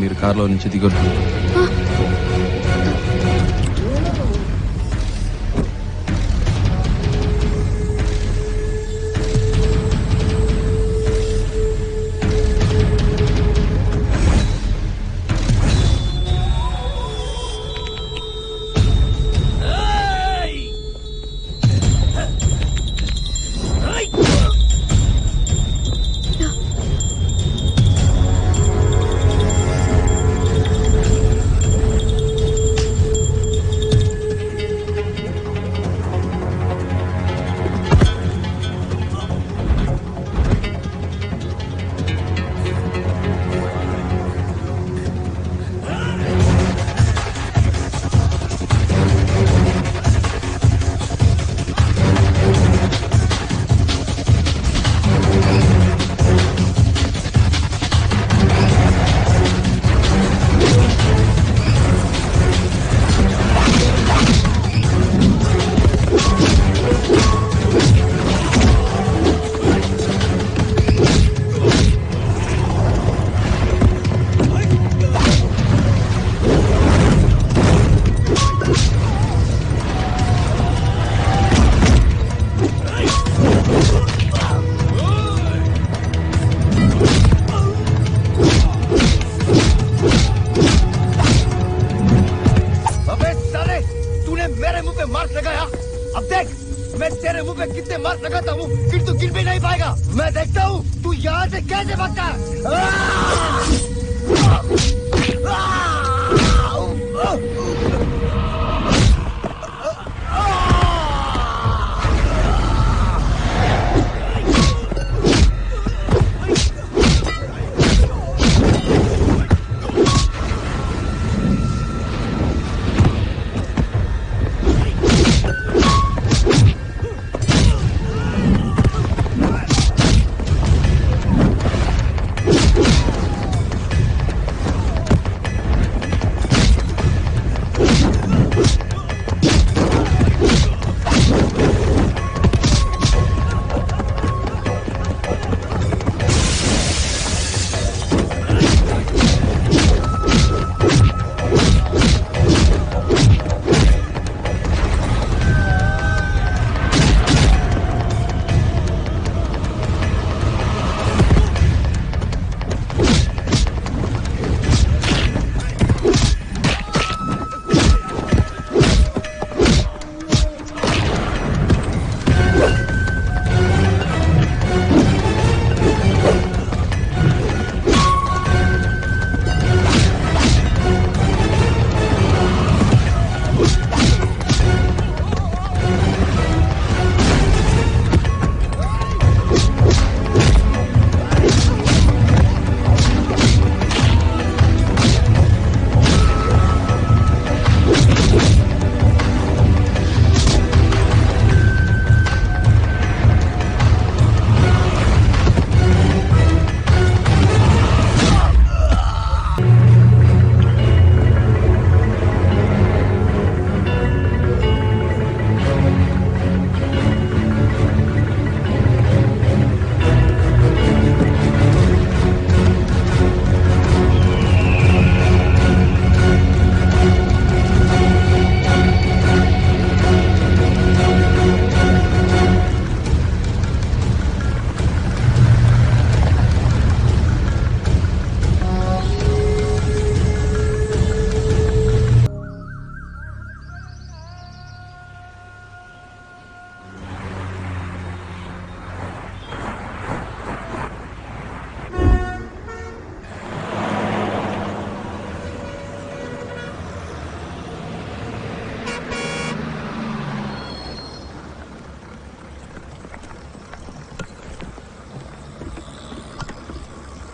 మీరు కారులో నుంచి దిగొద్దు. मैं देखता हूँ तू यहाँ से कैसे भागता है।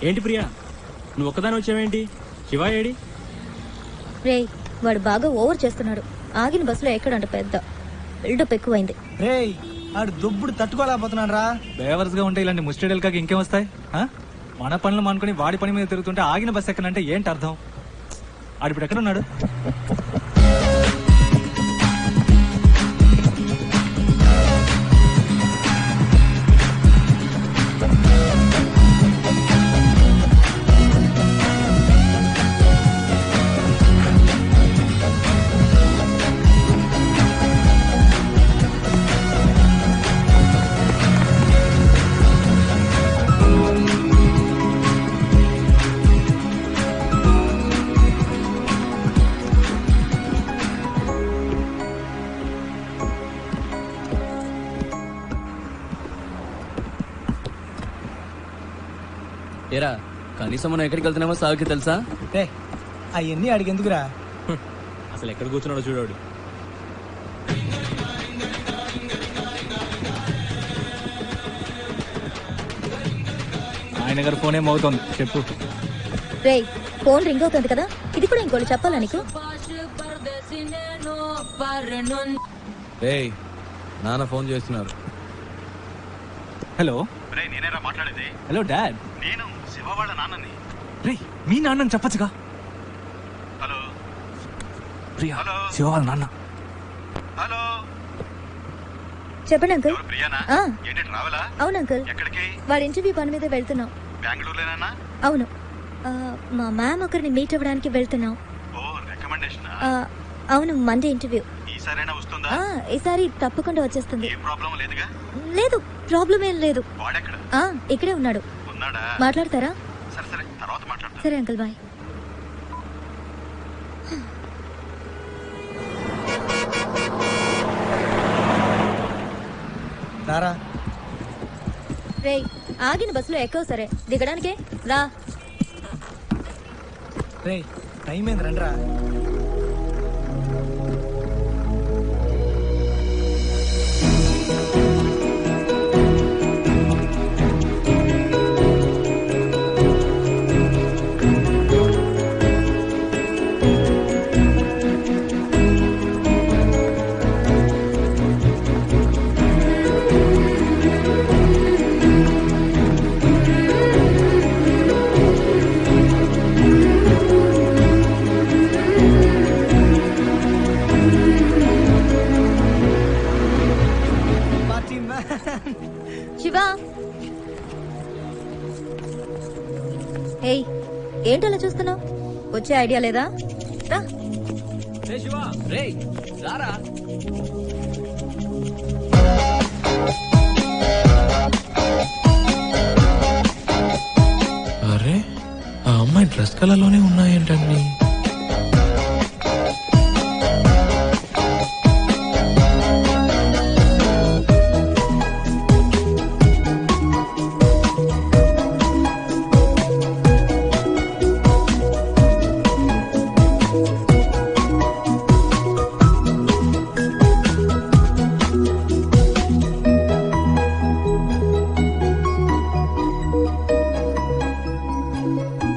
ఏంటి ప్రియా, నువ్వు ఒక్కదాని వచ్చావేంటి? శివ ఏడి? రే, వాడు బాగా ఓవర్ చేస్తున్నాడు. ఆగిన బస్సులో ఎక్కడంట పెద్ద బిల్డప్ ఎక్కువైంది. రే, ఆడు దుబ్బుడు తట్టుకోలేకపోతున్నాడు రా. బేవర్స్ గా ఉంటే ఇలాంటి ముస్టేడల్ కాకి ఇంకేం వస్తాయి? మన పనులు మానుకుని వాడి పని మీద తిరుగుతుంటే ఆగిన బస్సు ఎక్కనంటే ఏంటి అర్థం? ఆడిప్పుడు ఎక్కడ ఉన్నాడు? కనీసం మనం ఎక్కడికి వెళ్తున్నామో సాగుకి తెలుసా? అవన్నీ అడిగెందుకురా? అసలు ఎక్కడ కూర్చున్నాడో చూడాడు. ఆయన గారు ఫోన్ ఏమవుతుంది చెప్పు. రేయ్ ఫోన్ రింగ్ అవుతుంది కదా, ఇది కూడా ఇంకోటి చెప్పాలా నీకు? ఏయ్ నాన్న ఫోన్ చేస్తున్నారు. హలో నేనేరా మాట్లాడేది. హలో డాడ్, నేను శివ వాళ్ళ నాన్నని. రే మీ నాన్నని చెప్పచ్చుగా. Hello Priya, hello. శివ వాళ్ళ నాన్న. హలో చెప్పండి అంకుల్. ఎవరు ప్రియానా? ఆ. ఏంటి రావాలా? అవును అంకుల్, ఎక్కడికి? వాడి ఇంటర్వ్యూ పని మీద వెళ్తున్నాం. బెంగళూరులోనేనా? అవును, మా మ్యామ్ ఒకరిని మీట్ అవ్వడానికి వెళ్తున్నాం. ఓ రికమెండేషన్. అవును, మండే ఇంటర్వ్యూ. ఈసారైనా వస్తుందా? ఈసారి తప్పకుండా వచ్చేస్తుంది. ఏ ప్రాబ్లం లేదుగా? లేదు, ప్రాబ్లం ఏం లేదు. వాడెక్కడ ఇక్కడే ఉన్నాడు. ఉన్నాడా? మాట్లాడతారా? సరే సరే తర్వాత మాట్లాడతా. సరే అంకుల్, బాయ్. రారా. రేయ్ ఆగిన బస్సులో ఎక్కవు, సరే దిగడానికే రా. రే టైం ఏంది, రండిరా. శివా, ఏయ్ ఏంటలా చూస్తున్నావు? వచ్చే ఐడియా లేదా? రా. రే శివ, రే రారా. అరే ఆ అమ్మాయి డ్రెస్ కలర్ లోనే ఉన్నాయేంటండి?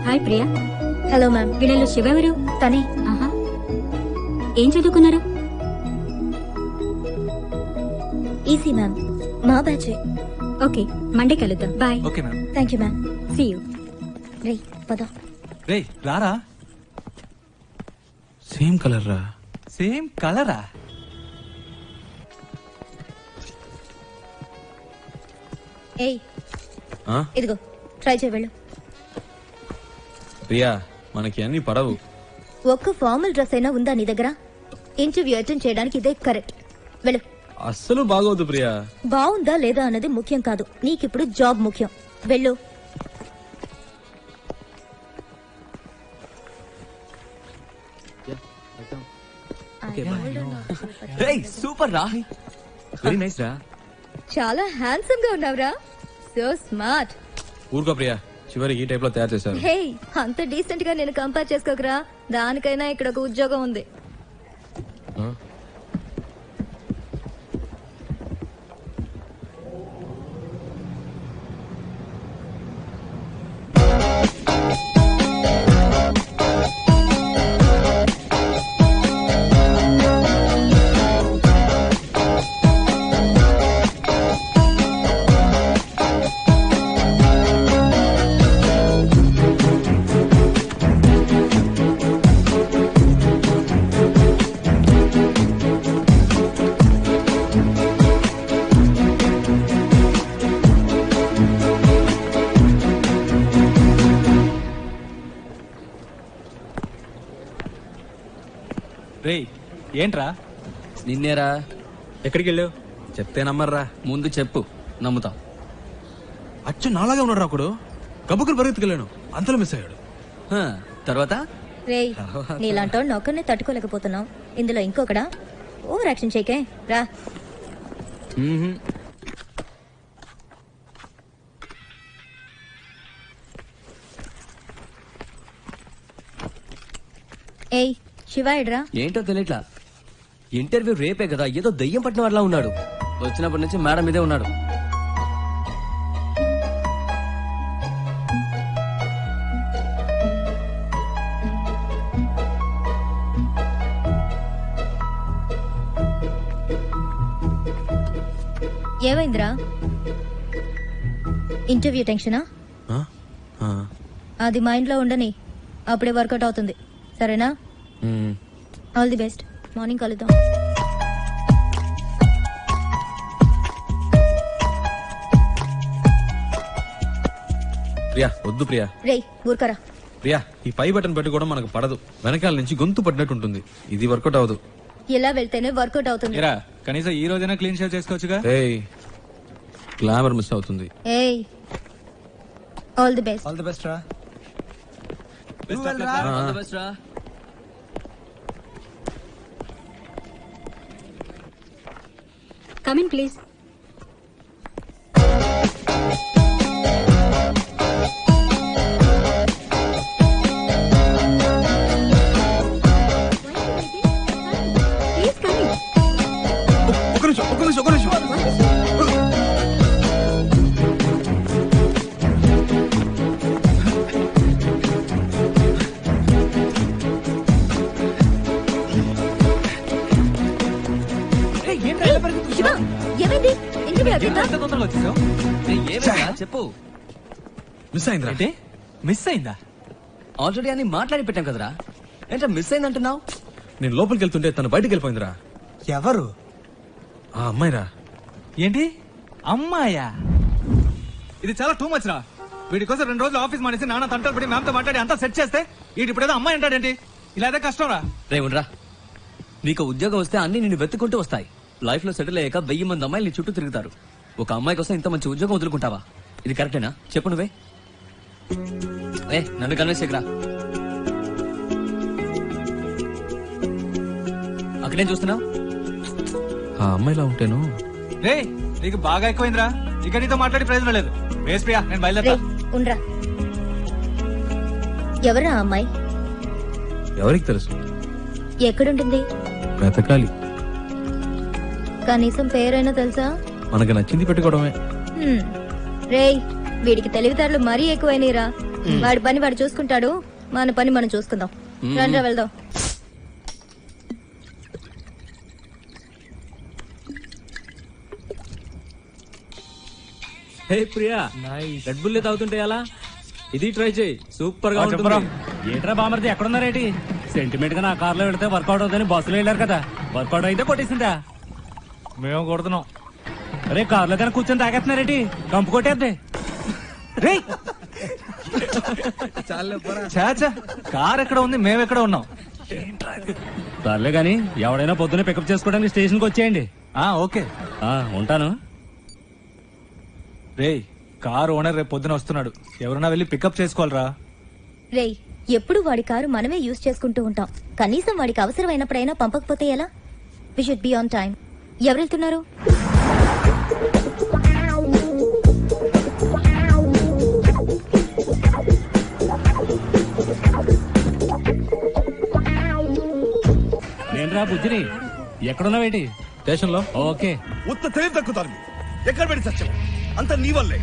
హాయ్ ప్రియా. Hello ma'am. వీళ్ళలో శివ ఎవరు? తనే. ఆహా, ఏం చదువుకున్నారు? ఈసీ మ్యామ్, మా బ్యాచే. ఓకే, మండే కలుద్దాం. Bye. Okay ma'am. Thank you ma'am. See you. రేయ్ పద. రే రారా. సేమ్ కలర్ రా. సేమ్ కలరా? ఏయ్ ఇదిగో ట్రై చేయ వెళ్ళు. ప్రియా మనకి అన్ని పడవు. ఒక్క ఫార్మల్ డ్రెస్ అయినా ఉందా నీ దగ్గర? ఇంటర్వ్యూ అటెండ్ చేయడానికి ఇదే కరెక్ట్. వెళ్ళు. అస్సలు బాగోదు ప్రియా. బాగుందా లేదా అన్నది ముఖ్యం కాదు, నీకిప్పుడు జాబ్ ముఖ్యం. వెళ్ళు. సూపర్ రా. వెరీ నైస్ రా. చాలా హ్యాండ్సమ్ గా ఉన్నావురా. So smart. ఊరుకో ప్రియా, చివరికి ఈ టైప్ లో తయారు చేశారు. హే, అంత డీసెంట్ గా నేను కంపేర్ చేసుకోకరా. దానికైనా ఇక్కడ ఒక ఉద్యోగం ఉంది. రే ఏంట్రా? నిన్నేరా. ఎక్కడికి వెళ్ళావు? చెప్తే నమ్మర్రా. ముందు చెప్పు, నమ్ముతా. అచ్చు నాలాగా ఉన్నాడు ఒకడు. గబ్బుకులు పరిగెత్తుకెళ్ళాను, అంతలో మిస్ అయ్యాడు. తర్వాత రేయ్, నీలాంటోడిని ఒక్కరిని తట్టుకోలేకపోతున్నావు, ఇందులో ఇంకొకడా? ఓవర్ యాక్షన్ చేయకే రా. ఏయ్ శివ ఎడ్రా? ఏంటో తెలియట్లా. ఇంటర్వ్యూ రేపే కదా, ఏదో దయ్యం పట్టిన వాళ్ళ ఉన్నాడు. వచ్చినప్పటి నుంచి మేడం మీదే ఉన్నాడు. ఏమైందిరా? ఇంటర్వ్యూ టెన్షనా? ఆ? ఆ. అది మైండ్ లో ఉండని, అప్పుడే వర్కౌట్ అవుతుంది. సరేనా? మ్మ్. All the best. మార్నింగ్ కలుద్దాం. ప్రియా వద్దు ప్రియా. రేయ్ ఊరుకరా. ప్రియా ఈ పై బటన్ పెట్టుకోవడం మనకు పడదు. వెనకాల నుంచి గొంతు పడినట్టు ఉంటుంది. ఇది వర్కౌట్ అవ్వదు. ఇలా వెళ్తేనే వర్కౌట్ అవుతుంది. ఏరా కనీసం ఈ రోజైనా క్లీన్ షేవ్ చేసుకోవచ్చుగా. ఏయ్ గ్లామర్ మిస్ అవుతుంది. ఏయ్ all the best. All the best రా. All the best రా. Come in please. ఒక్క నిమిషం. శివ ఏమైంది? ఇంటర్వ్యూ అయిపోయిందా? ఎంత తొందరగా వచ్చేసావు? ఏమైందా చెప్పు. మిస్ అయిందిరా. అంటే మిస్ అయిందా? ఆల్రెడీ అని మాట్లాడి పెట్టాం కదరా. ఏంటో మిస్ అయిందంటున్నావు? నేను లోపలికి వెళ్తుంటే తను బయటికి వెళ్ళిపోయిందిరా. ఎవరు? ఆ అమ్మాయిరా. ఏంటి అమ్మాయా? ఇది చాలా టూ మచ్ రా. వీడి కోసం 2 రోజులు ఆఫీస్ మానేసి నాన్న తంటలు పడి మ్యామ్ తో మాట్లాడి అంతా సెట్ చేస్తే వీడి ఇప్పుడు ఏదో అమ్మాయి అంటాడేంటి? ఇలా అయితే కష్టం రా. రే ఉండరా. నీకు ఉద్యోగం వస్తే అన్ని నిన్ను వెతుకుంటూ వస్తాయి. లైఫ్ లో సెటిల్ అయ్యాక 1000 మంది అమ్మాయిలు నీ చుట్టూ తిరుగుతారు. ఒక అమ్మాయి కోసం ఇంత మంచి ఉద్యోగం వదులుకుంటావా? ఇది కరెక్టేనా చెప్పు నువ్వే. నన్ను కన్విన్స్ చేయకురా. అక్కడేం చూస్తున్నావు? ఆ అమ్మాయిలా ఉంటేను. రే నీకు బాగా ఎక్కువైందిరా. ఇక నీతో మాట్లాడి ప్రయోజనం లేదు. వేస్ ప్రియా, నేను బయలుదేరా. రేయ్ ఉండ్రా. ఎవరా ఆ అమ్మాయి? ఎవరికి తెలుసు? ఎక్కడుంటుంది? వెతకాలి. కనీసం పేరైనా తెలుసా? మనకు నచ్చింది పెట్టుకోవడమే. రేయ్ వీడికి తెలివితేటలు మరీ ఎక్కువైనరా. వాడి పని వాడు చూసుకుంటాడు, మన పని మనం చూసుకుందాం. రండ్రా వెళ్దాం. హే ప్రియా, రెడ్ బుల్ తాగుతుంటే ఎలా? ఇది ట్రై చేయి, సూపర్ గా ఉంటుంది. ఏంట్రా బామర్ది ఎక్కడున్నారేటి? సెంటిమెంట్ గా నా కార్ లో వెళ్తే వర్కౌట్ అవుతుందని బస్సులో వెళ్ళారు కదా. వర్కౌట్ అయితే కొట్టేసిందా? మేము కొడుతున్నాం. అరే కార్ లో కానీ కూర్చొని తాగేస్తున్నారేటి? కంపు కొట్టేద్దే. చాచా కార్ ఎక్కడ ఉంది, మేము ఎక్కడ ఉన్నాం? సర్లే గాని ఎవడైనా పొద్దున్నే పికప్ చేసుకోవడానికి స్టేషన్ కి వచ్చేయండి. ఓకే ఉంటాను. రేయ్ కార్ ఓనర్ రేపు పొద్దున వస్తున్నాడు. ఎవరైనా వెళ్ళి పికప్ చేసుకోవాలరా. రేయ్ ఎప్పుడు వాడి కారు మనమే యూజ్ చేసుకుంటూ ఉంటాం. కనీసం వాడికి అవసరమైనప్పుడైనా పంపకపోతే ఎలా? We should be on time. ఎవరు వెళ్తున్నారు? నేనురా బుజ్జిని. ఎక్కడున్నావేటి? స్టేషన్ లో. ఓకే. ఉత్త తెలివి తక్కుతారు. ఎక్కడ పెట్టి సత్యం అంత నీ వల్లే.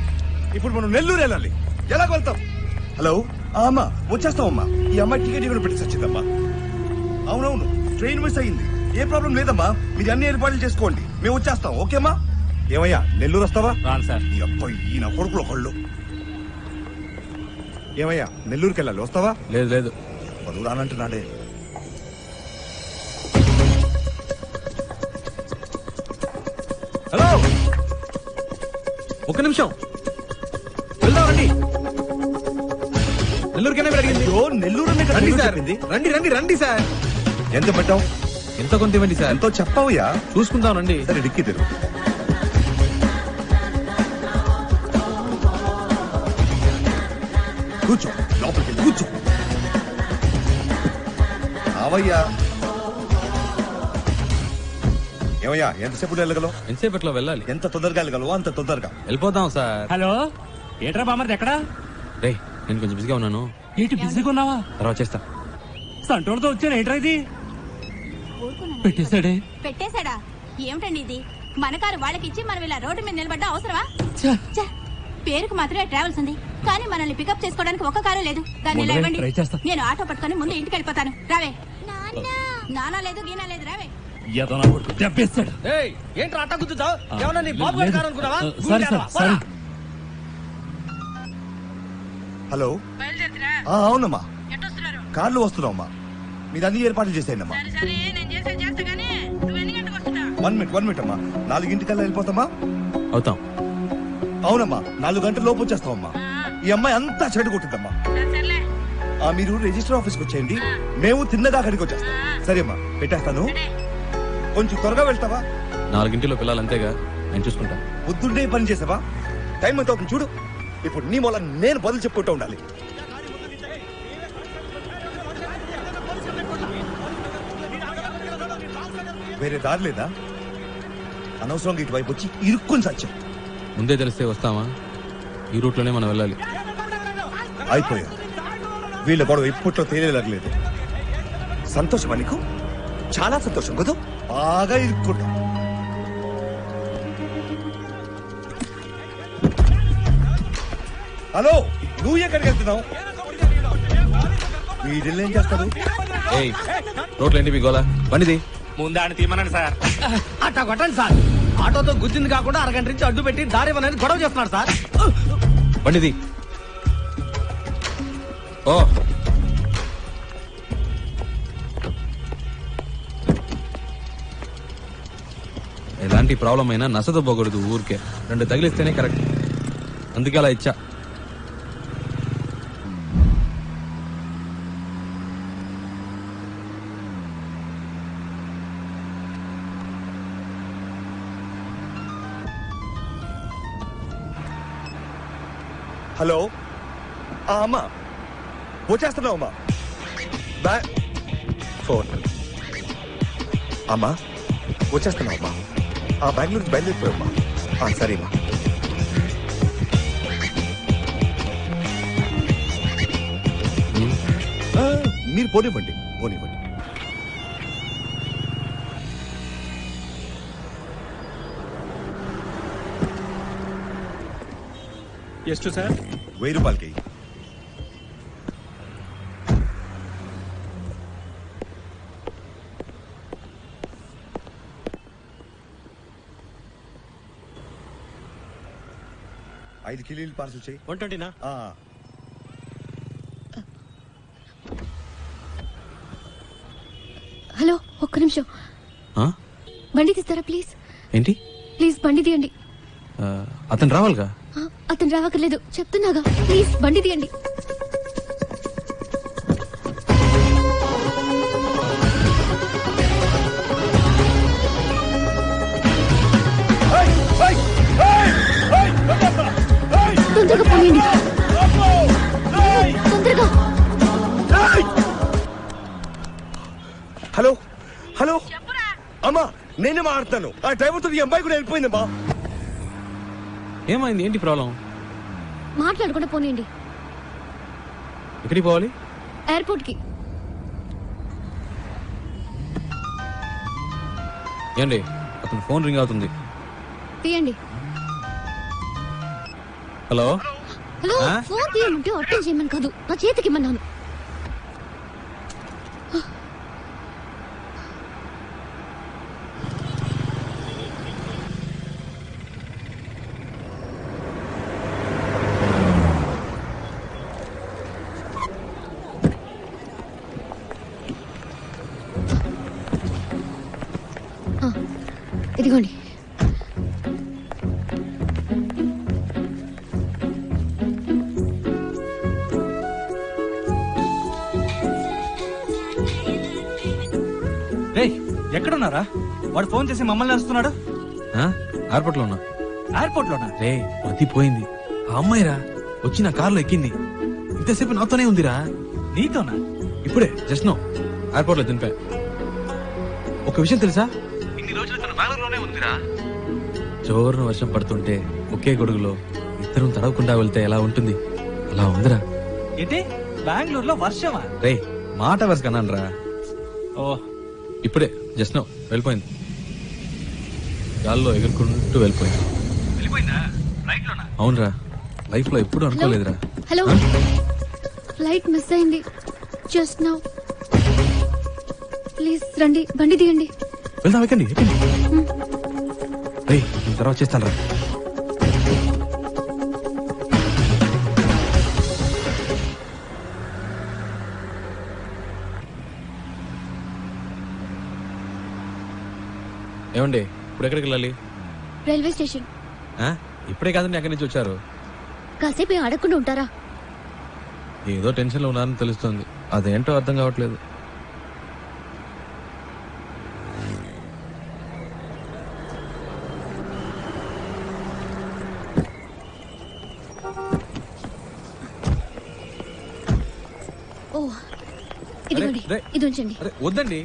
ఇప్పుడు మనం నెల్లూరు వెళ్ళాలి. ఎలా వెళ్తాం? హలో అమ్మా వచ్చేస్తామమ్మా. ఈ అమ్మాయి టికెట్ ఇక్కడ పెట్టి సచ్చిందమ్మా. అవునవును ట్రైన్ మిస్ అయ్యింది. ఏ ప్రాబ్లం లేదమ్మా. మీరు అన్ని ఏర్పాట్లు చేసుకోండి, మేము వచ్చేస్తాం. ఓకేమ్మా? ఏమయ్యా నెల్లూరు వస్తావా? రాను సార్. ఈ అబ్బాయి ఈయన కొడుకులు ఒకళ్ళు. ఏమయ్యా నెల్లూరుకి వెళ్ళాలి, వస్తావా? లేదు లేదు. పదువు రానంటున్నాడే. హలో ఒక్క నిమిషం వెళ్దామండి. నెల్లూరుకైనా మీరు అడిగింది. నెల్లూరు రండి సార్. రండి రండి రండి సార్. ఎంత పెట్టావు? ఎంత కొంత ఇవ్వండి సార్. ఎంతో చెప్పావయ్యా. చూసుకుంటానండి. సరే డిక్కి తెరు. కూర్చో, లోపలికి వెళ్ళి కూర్చో. అవయ్యా. ఏమయ్యా ఎంతసేపు వెళ్ళగలవు? ఎంతసేపట్లో వెళ్ళాలి? ఎంత తొందరగా వెళ్ళగలవు అంత తొందరగా. వెళ్ళిపోదాం సార్. హలో ఏంట్రా బామర్ది ఎక్కడా? రే నేను కొంచెం బిజీగా ఉన్నాను. ఏంటి బిజీగా ఉన్నావా? తర్వాత చేస్తా. సంటోడితో వచ్చాను ఏంట్రా ఇది పెట్టేశాడే పెట్టేశాడా? ఏమిటండి ఇది? మన కారు వాళ్ళకిచ్చి మనం ఇలా రోడ్డు మీద నిలబడ్డా అవసరమా? ఛ! పేరుకు మాత్రమే ట్రావెల్స్ ఉంది, కానీ మనల్ని పికప్ చేసుకోవడానికి ఒక్క కారు లేదు. దాన్ని ఇలా ఇవ్వండి, నేను ఆటో పట్టుకొని ముందు ఇంటికి వెళ్ళిపోతాను. రావే. నానా లేదు గీనా లేదు, రావే. ఏంట్రా అట్ట గుద్దుతావు? ఏమన్నా నీ బాబు గారి కారు అనుకున్నావా? హలో అవునమ్మా, కార్లు వస్తున్నావమ్మా, మీరు అన్ని ఏర్పాట్లు చేసేయండి అమ్మా. 1 మినిట్ అమ్మా, 4 వెళ్ళిపోతామా? అవుతాం. అవునమ్మా, 4 గంటల లోపు వచ్చేస్తామమ్మా. ఈ అమ్మాయి అంతా చెడు కొట్టిందమ్మా. మీరు రిజిస్టర్ ఆఫీస్కి వచ్చేయండి, మేము తిన్నగా అక్కడికి వచ్చేస్తాం. సరే అమ్మా, పెట్టేస్తాను. కొంచెం త్వరగా వెళ్తావా? 4 పిల్లలు అంతేగా, నేను చూసుకుంటా. బుద్ధుండే పని చేసావా? టైం ఎంత అవుతుంది చూడు. ఇప్పుడు నీ మూల నేను బదులు చెప్పుకుంటూ ఉండాలి. వేరే దారి లేదా? అనవసరంగా ఇటువైపు వచ్చి ఇరుక్కుని సత్యం. ముందే తెలిస్తే వస్తామా? ఈ రూట్లోనే మనం వెళ్ళాలి. అయిపోయా, వీళ్ళ గొడవ ఇప్పట్లో తేలేలాగలేదు. సంతోషమా నీకు? చాలా సంతోషం కదా, బాగా ఇరుక్కుంటా. హలో, నువ్వు ఎక్కడికి వెళ్తున్నావు? వీడిల్లు ఏం చేస్తారు? రోడ్లు ఏంటి మీ గోలా? బండిది ముందాన్ని తీమనండి సార్. అట్టా కొట్టండి సార్. ఆటోతో గుద్దింది కాకుండా అరగంట నుంచి అడ్డు పెట్టి దారి ఇవ్వనని గొడవ చేస్తున్నాడు సార్. బండిది. ఓ ఎలాంటి ప్రాబ్లం అయినా నసదొబ్బకూడదు ఊరికే. 2 తగిలిస్తేనే కరెక్ట్, అందుకే అలా ఇచ్చా. హలో అమ్మా, వచ్చేస్తున్నావు అమ్మా. ఫోన్ అమ్మా, వచ్చేస్తున్నావు అమ్మా. బెంగళూరుకి బయలుదేరిపోయామ్మా. సరేమ్మా. మీరు పోనివ్వండి. ಎಷ್ಟು సార్? 1000 రూపాయలకి. ఐదు కిలోలు పార్సల్ చేయి. 120నా? హలో, ఒక్క నిమిషం. బండి తీస్తారా ప్లీజ్? ఏంటి? ప్లీజ్ బండి తీయండి. అతను రావాలిగా. అతను రావక్కర్లేదు, చెప్తున్నాగా. ప్లీజ్ బండి తీయండి. తొందరగా పోయండి, తొందరగా. హలో హలో అమ్మా, నేనే మాట్లాడతాను. ఆ డ్రైవర్తో ఈ అమ్మాయి కూడా వెళ్ళిపోయిందమ్మా. ఏమైంది? ఏంటి ప్రాబ్లం? మాట్లాడకుండా పోనీయండి. ఎక్కడికి పోవాలి? ఎయిర్పోర్ట్ కి. ఏండి, అతను ఫోన్ రింగ్ అవుతుంది. తీయండి. హలో హలో, ఫోన్ తీయమంటే అటెండ్ చేయమని కాదు, నా చేతికి ఇమ్మన్నాను. ఇదిగోండి. రేయ్, ఎక్కడున్నారా? వాడు ఫోన్ చేసి మమ్మల్ని వస్తున్నాడు. ఎయిర్పోర్ట్ లో ఉన్నా. ఎయిర్పోర్ట్ లోనా? రే, మతిపోయింది. ఆ అమ్మాయిరా వచ్చి నా కార్లో ఎక్కింది. ఇంతసేపు నాతోనే ఉందిరా. నీతోనా? ఇప్పుడే జస్ట్ నో ఎయిర్పోర్ట్ లో దింపా. ఒక విషయం తెలుసా? ఇన్ని రోజులు తను బెంగళూరులోనే ఉందిరా. జోరున వర్షం పడుతుంటే ఒకే గొడుగులో ఇద్దరం తడవకుండా వెళ్తే ఎలా ఉంటుంది? అలా ఉందిరా. ఏంటి, బెంగళూరులో వర్షమా? రే, మాట వరుస అన్నానరా. ఓ ఇప్పుడే జస్ట్ నో వెళ్ళిపోయింది. గాల్లో ఎగురుకుంటూ వెళ్ళిపోయింది. వెళ్ళిపోయిందా? రైట్ లోనా? అవునరా, లైఫ్ లో ఎప్పుడు అనుకోలేదురా. హలో, ఫ్లైట్ మిస్ అయింది జస్ట్ నౌ. ప్లీజ్ రండి, బండి దిగండి. వెళ్దాం, ఎక్కండి. రేయ్, తర్వాత చేస్తాను రా. ఏమండి, ఇప్పుడు ఎక్కడికి వెళ్ళాలి? Railway station. ఆ? ఇప్పుడే కాదండి ఎక్కడి నుంచి వచ్చారు? కాసేపు అడగకుండా ఉంటారా? ఏదో టెన్షన్ లో ఉన్నారని తెలుస్తుంది, అదేంటో అర్థం కావట్లేదు. ఓ ఇదిగోండి, రే, ఇది ఉంచండి. అరే వద్దండి,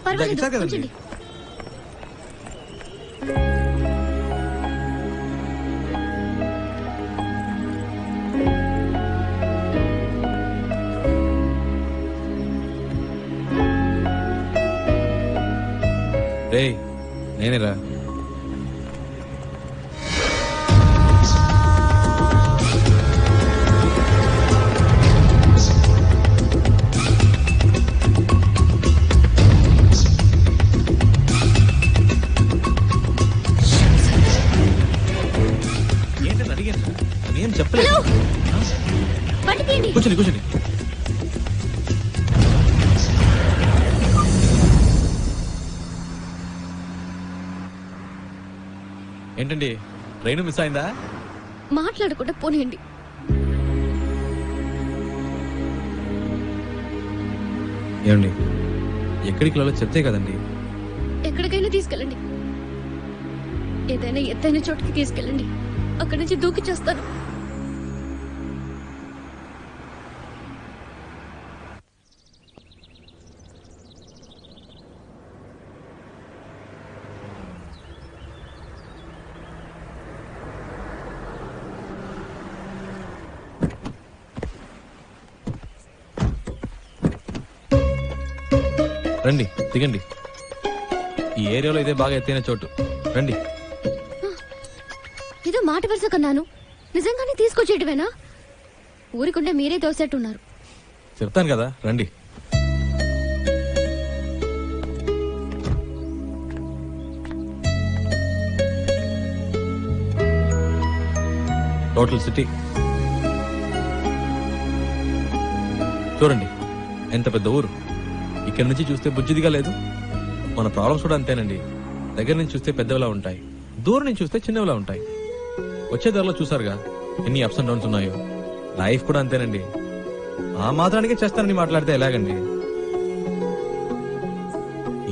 పర్వాలేదు, ఇచ్చారు కదండి. ఉంచండి. రేయ్, నేనేరా. ఏంటని అడిగాను, నేను చెప్పలేదు. బండి తీయండి. కూర్చోండి కూర్చోండి. ఏంటండి, ట్రైన్ మిస్ అయిందా? మాట్లాడకుండా పోనీయండి. ఏమండి, ఎక్కడికి వెళ్ళాలో చెప్తే కదండి. ఎక్కడికైనా తీసుకెళ్ళండి, ఏదైనా ఎత్తైన చోటుకి తీసుకెళ్ళండి. అక్కడి నుంచి దూకి చేస్తాను. రండి, దిగండి. ఈ ఏరియాలో ఇదే బాగా ఎత్తైన చోటు. రండి. ఏదో మాట వరుస కన్నాను, నిజంగానే తీసుకొచ్చేటివేనా? ఊరికుండే మీరే దోసేట్టున్నారు. చెప్తాను కదా, రండి. టోటల్ సిటీ చూడండి, ఎంత పెద్ద ఊరు. ఇక్కడి నుంచి చూస్తే బుజ్జిదిగా లేదు. మన ప్రాబ్లమ్స్ కూడా అంతేనండి. దగ్గర నుంచి చూస్తే పెద్దవిలా ఉంటాయి, దూరం నుంచి చూస్తే చిన్నవిలా ఉంటాయి. వచ్చే దారిలో చూసారుగా ఎన్ని అప్స్ అండ్ డౌన్స్ ఉన్నాయో. లైఫ్ కూడా అంతేనండి. ఆ మాత్రానికే చేస్తానని మాట్లాడితే ఎలాగండి?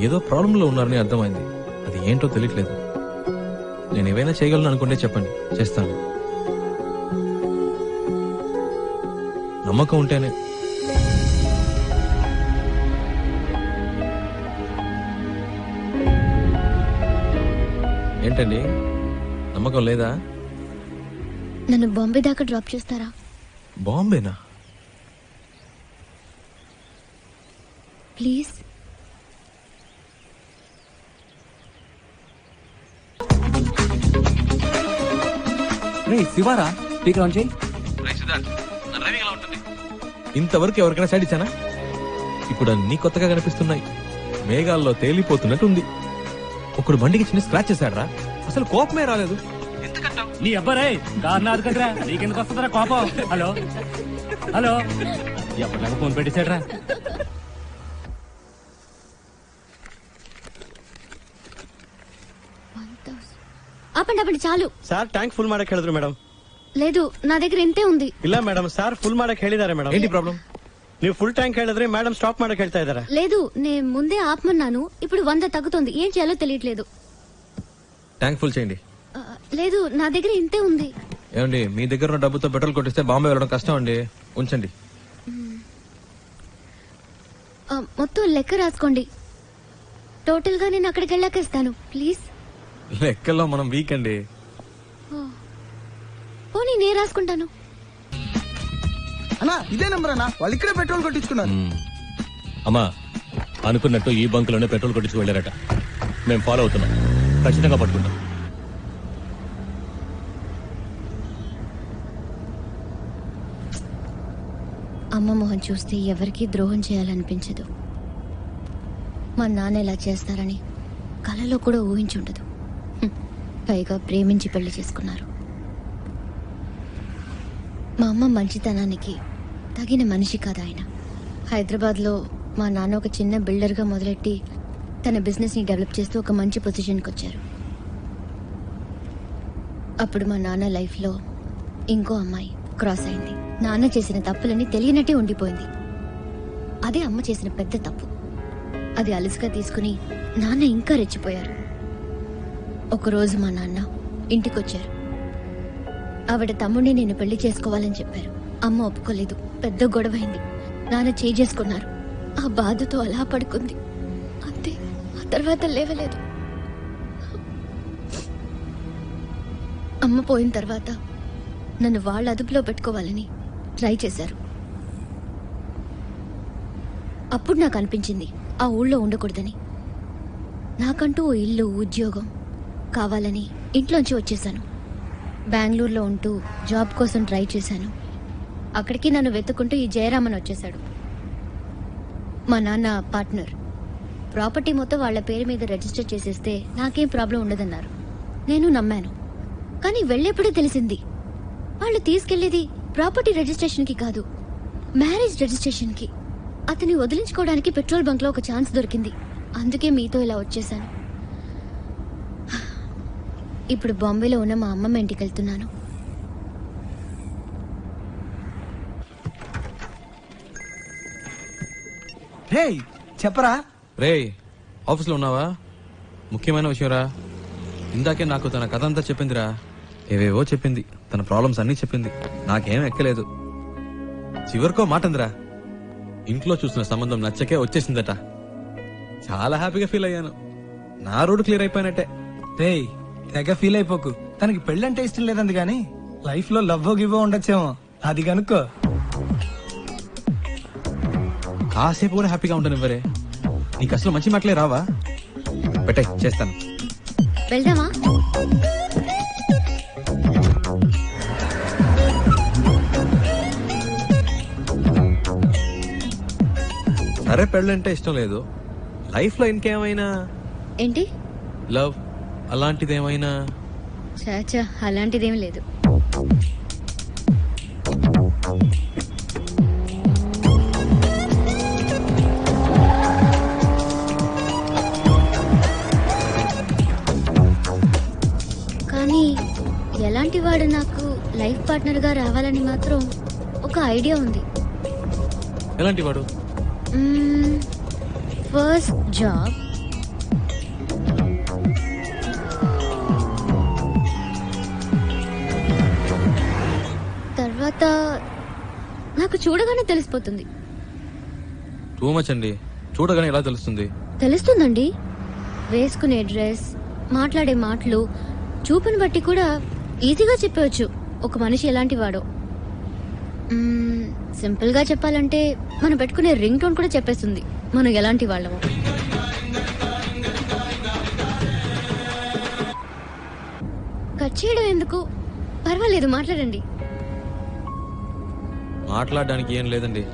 ఏదో ప్రాబ్లంలో ఉన్నారని అర్థమైంది, అది ఏంటో తెలియట్లేదు. నేను ఏవైనా చేయగలను అనుకుంటే చెప్పండి, చేస్తాను. నమ్మకం ఉంటేనే. ఏంటండి, నమ్మకం లేదా? నన్ను బాంబే దాకా డ్రాప్ చేస్తారా? బాంబేనా? ప్లీజ్. శివారా, స్పీకర్ ఆన్ చేయి. ఇంతవరకు ఎవరికైనా సైడ్ ఇచ్చానా? ఇప్పుడు అన్ని కొత్తగా కనిపిస్తున్నాయి. మేఘాల్లో తేలిపోతున్నట్టుంది. ఒకడు బండికి చిన్న స్క్రాచ్ చేశాడ్రా, అసలు కోపమే రాలేదు. నీ అబ్బారే కారు నాది కదరా, నీకెందుకు వస్తుందరా కోపం? హలో హలో, ఎప్పటిలాగా ఫోన్ పెట్టేశాడ్రా. ఆపండి ఆపండి, చాలు. ಸರ್ ಟ್ಯಾಂಕ್ ಫುಲ್ ಮಾಡಕ್ ಹೇಳಿದ್ರು ಮೇಡಮ್. లేదు, నా దగ్గర ఇంతే ఉంది. ಇಲ್ಲ ಮೇಡಮ್, ಸರ್ ಫುಲ್ ಮಾಡಕ್ ಹೇಳಿದಾರೆ ಮೇಡಮ್. ఏంటి ప్రాబ్లం? ನೀವು ಫುಲ್ ಟ್ಯಾಂಕ್ ಹೇಳಿದ್ರೆ ಮೇಡಮ್ ಸ್ಟಾಪ್ ಮಾಡಕ್ ಹೇಳ್ತಾ ಇದಾರೆ. లేదు, నేను ముందే ఆపమన్నాను. ఇప్పుడు 100 తగ్గుతుంది. ఏం చేయాలో తెలియట్లేదు. ట్యాంక్ ఫుల్ చేయండి. లేదు, నా దగ్గర ఇంతే ఉంది. ఏమండి, మీ దగ్గర ఉన్న డబ్బుతో పెట్రోల్ కొట్టిస్తే బాంబే వెళ్ళడం కష్టం అండి. ఉంచండి. మొత్తం లెక్క రాసుకోండి. టోటల్ గా నేను అక్కడికి వెళ్ళాక ఇస్తాను, ప్లీజ్. లెక్కల్లో మనం వీక్ అండి. పోనీ నేను రాసుకుంటాను. అన్నా ఇదే నెంబర్ అన్నా, వాళ్ళు ఇక్కడే పెట్రోల్ కొట్టించుకున్నారు. అమ్మా అనుకున్నట్టు ఈ బంకులోనే పెట్రోల్ కొట్టించుకు వెళ్ళారట. మేము ఫాలో అవుతున్నాం, ఖచ్చితంగా పట్టుకుంటాం. అమ్మ మొహం చూస్తే ఎవరికీ ద్రోహం చేయాలనిపించదు. మా నాన్న ఇలా చేస్తారని కలలో కూడా ఊహించుండదు. పైగా ప్రేమించి పెళ్లి చేసుకున్నారు. మా అమ్మ మంచితనానికి తగిన మనిషి కాదు ఆయన. హైదరాబాద్లో మా నాన్న ఒక చిన్న బిల్డర్గా మొదలెట్టి తన బిజినెస్ని డెవలప్ చేస్తూ ఒక మంచి పొజిషన్కి వచ్చారు. అప్పుడు మా నాన్న లైఫ్లో ఇంకో అమ్మాయి క్రాస్ అయింది. నాన్న చేసిన తప్పులని తెలియనట్టే ఉండిపోయింది. అదే అమ్మ చేసిన పెద్ద తప్పు. అది అలుసుగా తీసుకుని నాన్న ఇంకా రెచ్చిపోయారు. ఒకరోజు మా నాన్న ఇంటికొచ్చారు. ఆవిడ తమ్ముడిని నేను పెళ్లి చేసుకోవాలని చెప్పారు. అమ్మ ఒప్పుకోలేదు. పెద్ద గొడవైంది. నాన్న చేసుకున్నారు. ఆ బాధతో అలా పడుకుంది. అంతే, ఆ తర్వాత లేవలేదు. అమ్మ పోయిన తర్వాత నన్ను వాళ్ళ అదుపులో పెట్టుకోవాలని ట్రై చేశారు. అప్పుడు నాకు అనిపించింది ఆ ఊళ్ళో ఉండకూడదని. నాకంటూ ఓ ఇల్లు, ఉద్యోగం కావాలని ఇంట్లోంచి వచ్చేసాను. బెంగళూరులో ఉంటూ జాబ్ కోసం ట్రై చేశాను. అక్కడికి నన్ను వెతుక్కుంటూ ఈ జయరామన్ వచ్చేశాడు. మా నాన్న పార్ట్నర్. ప్రాపర్టీ మొత్తం వాళ్ళ పేరు మీద రిజిస్టర్ చేసేస్తే నాకేం ప్రాబ్లం ఉండదన్నారు. నేను నమ్మాను. కానీ వెళ్ళేప్పుడే తెలిసింది వాళ్ళు తీసుకెళ్లేది ప్రాపర్టీ రిజిస్ట్రేషన్కి కాదు, మ్యారేజ్ రిజిస్ట్రేషన్కి. అతన్ని వదిలించుకోవడానికి పెట్రోల్ బంక్ లో ఒక ఛాన్స్ దొరికింది. అందుకే మీతో ఇలా వచ్చేసాను. ఇప్పుడు బాంబేలో ఉన్న మా అమ్మమ్మ ఇంటికి వెళ్తున్నాను. చెప్పరా రే, ఆఫీస్లో ఉన్నావా? ముఖ్యమైన విషయం రా. ఇందాకే నాకు తన కథ అంతా చెప్పిందిరా. ఏవేవో చెప్పింది, తన ప్రాబ్లమ్స్ అన్నీ చెప్పింది. నాకేం ఎక్కలేదు. చివరికో మాట అందిరా, ఇంట్లో చూసిన సంబంధం నచ్చకే వచ్చేసిందట. చాలా హ్యాపీగా ఫీల్ అయ్యాను. నా రోడ్ క్లియర్ అయిపోయినట్టే. రేయ్, తెగ ఫీల్ అయిపోకు. తనకి పెళ్ళంటే ఇష్టం లేదంది గాని లైఫ్ లో లవ్ గివ్వో ఉండొచ్చేమో. అది కనుక్కో. కాసేపు కూడా హ్యాపీగా ఉంటాను. ఇవ్వరే, నీకు అసలు మంచి మాటలే రావా? పెట్టే, చేస్తాను. వెళ్దామా? సరే, పెళ్ళంటే ఇష్టం లేదు. లైఫ్ లో ఇంకేమైనా ఏంటి? లవ్ అలాంటిదేమైనా? చాచా, అలాంటిదేం లేదు. కానీ ఎలాంటి వాడు నాకు లైఫ్ పార్ట్నర్ గా రావాలని మాత్రం ఒక ఐడియా ఉంది. ఎలాంటి వాడు? ఫస్ట్ జాబ్, తర్వాత నాకు చూడగానే తెలిసిపోతుంది. టూ మచ్ అండి. చూడగానే ఎలా తెలుస్తుంది? తెలుస్తుందండి. వేసుకునే డ్రెస్, మాట్లాడే మాటలు, చూపుని బట్టి కూడా ఈజీగా చెప్పవచ్చు ఒక మనిషి ఎలాంటి వాడో. సింపుల్ గా చెప్పాలంటే మనం పెట్టుకునే రింగ్ టోన్ కూడా చెప్పేస్తుంది మనం ఎలాంటి వాళ్ళమో. కట్ చేయడం ఎందుకు? పర్వాలేదు, మాట్లాడండి. మాట్లాడడానికి ఏం లేదండి.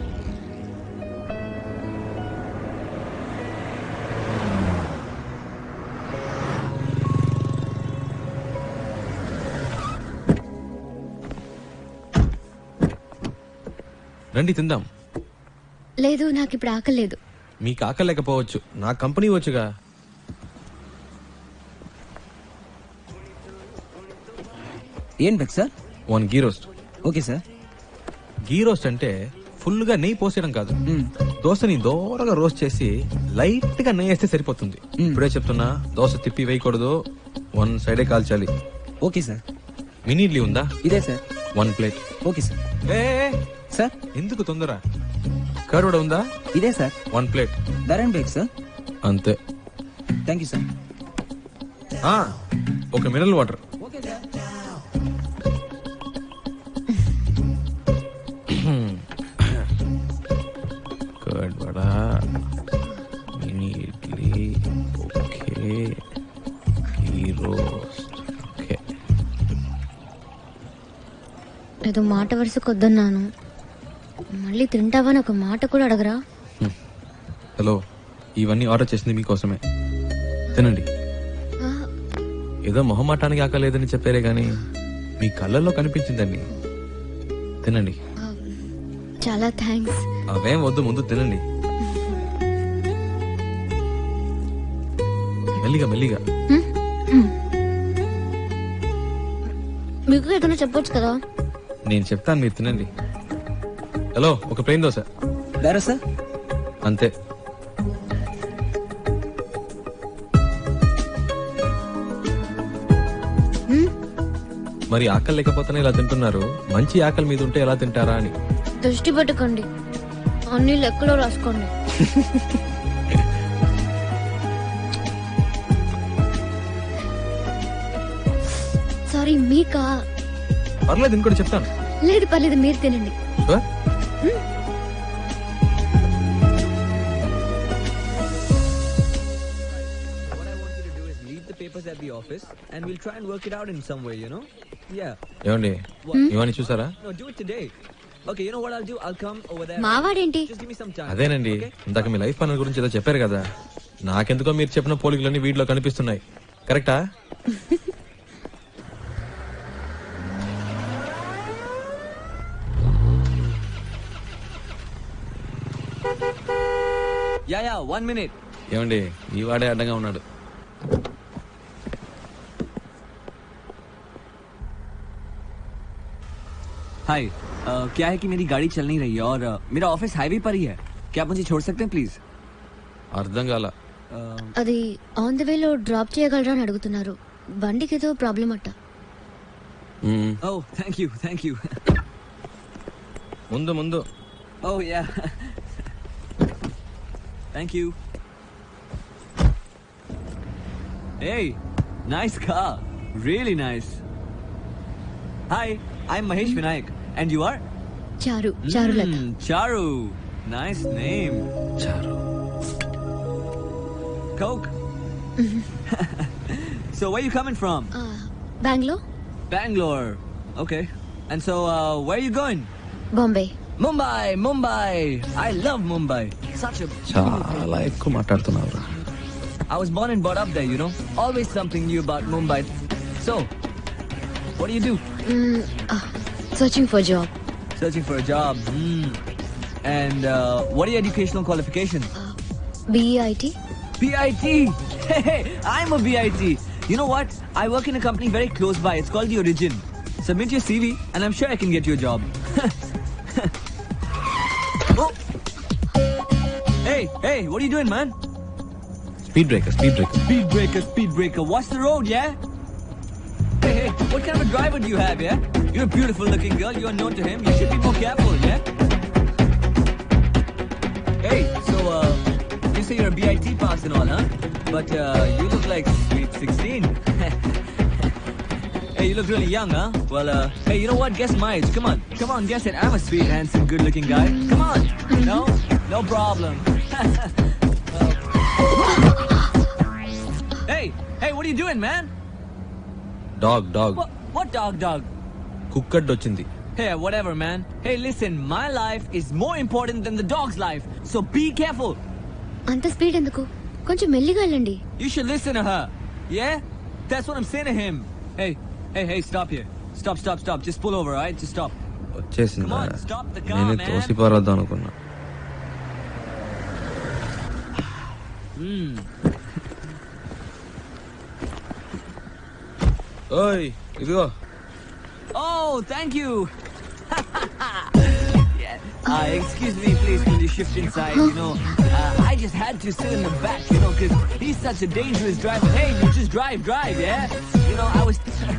రండి, తిందాం. లేదు, నాకు ఇప్పుడు ఆకలి లేదు. మీకు ఆకలేకపోవచ్చు, నా కంపెనీ వచ్చుగా. ఏం బెక్ sir? 1 ghee roast. Okay sir. Ghee roast అంటే ఫుల్ గా నెయ్యి పోసేయడం కాదు. దోశని దోరగా రోస్ట్ చేసి లైట్ గా నెయ్యి వేస్తే సరిపోతుంది. ఇప్పుడే చెప్తున్నా, దోశ తిప్పి వేయకూడదు, 1 సైడే కాల్చాలి. Okay sir. మినీ ఇడ్లీ ఉందా? ఇదే sir. 1 plate. Okay sir. Sir, ఎందుకు తొందర? కర్డ్ కూడా ఉందా? ఇదే సార్. 1 ప్లేట్. ధరణ్ బేక్ సార్. అంతే. Thank you sir. ఒక మినరల్ వాటర్. కర్డ్ వడా. ఏదో మాట వరుసకు వద్దన్నాను. మళ్ళీ తింటావని ఒక మాట కూడా అడగరా? హలో, ఇవన్నీ ఆర్డర్ చేసింది మీకోసమే, తినండి. ఆ, ఏదో మొహమాటానికి ఆకలేదని చెప్పారే గాని మీ కళ్ళల్లో కనిపించిందండి. తినండి. చాలా థ్యాంక్స్. అవేం వద్దు, ముందు తినండి. మెల్లిగా మెల్లిగా. మీకు ఏదైనా చెప్పొచ్చు కదా. నేను చెప్తాను, మీరు తినండి. హలో, ఒక ప్లేన్ దోశ. సార్ అంతే. మరి ఆకలి లేకపోతేనే ఇలా తింటున్నారు, మంచి ఆకలి మీద ఉంటే ఎలా తింటారా అని. దృష్టి పెట్టుకోండి, అన్ని లెక్కలో రాసుకోండి. సారీ, మీకా? పర్లేదు, ఇంకోటి చెప్తాను. లేదు పర్లేదు, మీరు తినండి. Sure? at the office and we'll try and work it out in some way, you know? Yeah. ఏమండి, ఇవన్నీ చూసారా? No, do it today. Okay, you know what I'll do? I'll come over there. మావాడేంటి? Just give me some time. అదేనండి, ఇందాక మీ life పనుల గురించి ఏదో చెప్పారు కదా, నాకెందుకో మీరు చెప్పిన పోలికలన్నీ వీడిలో కనిపిస్తున్నాయి. కరెక్టా? Yeah, 1 minute. ఏమండి, ఈ వాడే అడ్డంగా ఉన్నాడు. हाय, क्या है कि मेरी गाड़ी चल नहीं रही है और मेरा ऑफिस हाईवे पर ही है. क्या आप मुझे छोड़ सकते हैं प्लीज? అర్థం కాల. అది ఆన్ ద వేలో డ్రాప్ చేయగలరా అని అడుగుతున్నారు. బండికి ఏదో ప్రాబ్లం అట్ట. Oh, thank you. ముందు ముందు. Oh yeah. Thank you. Hey, nice car. Really nice. Hi, I'm Mahesh Vinayak. And you are? చారు, చారులత. Charu. Nice name. చారు. Coke. So where you coming from? Bengaluru. Bangalore. Okay. And so where are you going? Bombay. Mumbai. I love Mumbai. Such a చాలా ఎక్కువ మాట్లాడుతున్నారు. I was born and brought up there, you know. Always something new about Mumbai. So, what do you do? Searching for job. Searching for a job. And what are your educational qualifications? BIT. BIT. Hey, I'm a BIT. You know what? I work in a company very close by. It's called The Origin. Submit your CV and I'm sure I can get you a job. Oh. Hey, what are you doing, man? Speed breaker. Speed breaker. Watch the road, yeah? Hey, what kind of a driver do you have, yeah? You're a beautiful looking girl. You're known to him. You should be more careful, yeah? Hey, so, you say you're a BIT pass and all, huh? But, you look like sweet 16. Hey, you look really young, huh? Well, hey, you know what? Guess my age. Come on, guess it. I'm a sweet, handsome, good-looking guy. Come on. No? No problem. Hey, what are you doing, man? Dog. What dog? Cooked వచ్చింది. Hey, whatever, man. Hey, listen, my life is more important than the dog's life. So be careful. అంత speed ఎందుకు? కొంచెం మెల్లిగా వెళ్ళండి. You should listen to her. Yeah? That's what I'm saying to him. Hey, stop here. Stop. Just pull over, alright? Just stop. వచ్చేసింది. Come on, stop the car, నేనే man. తోసిపారద్దాం అనుకున్నా. ఓయ్, ఇదిగో. Oh, thank you. Yeah. Excuse me, please, could you shift inside? You know, I just had to sit in the back, you know, because he's such a dangerous driver. Hey, you just drive, yeah? You know, I was...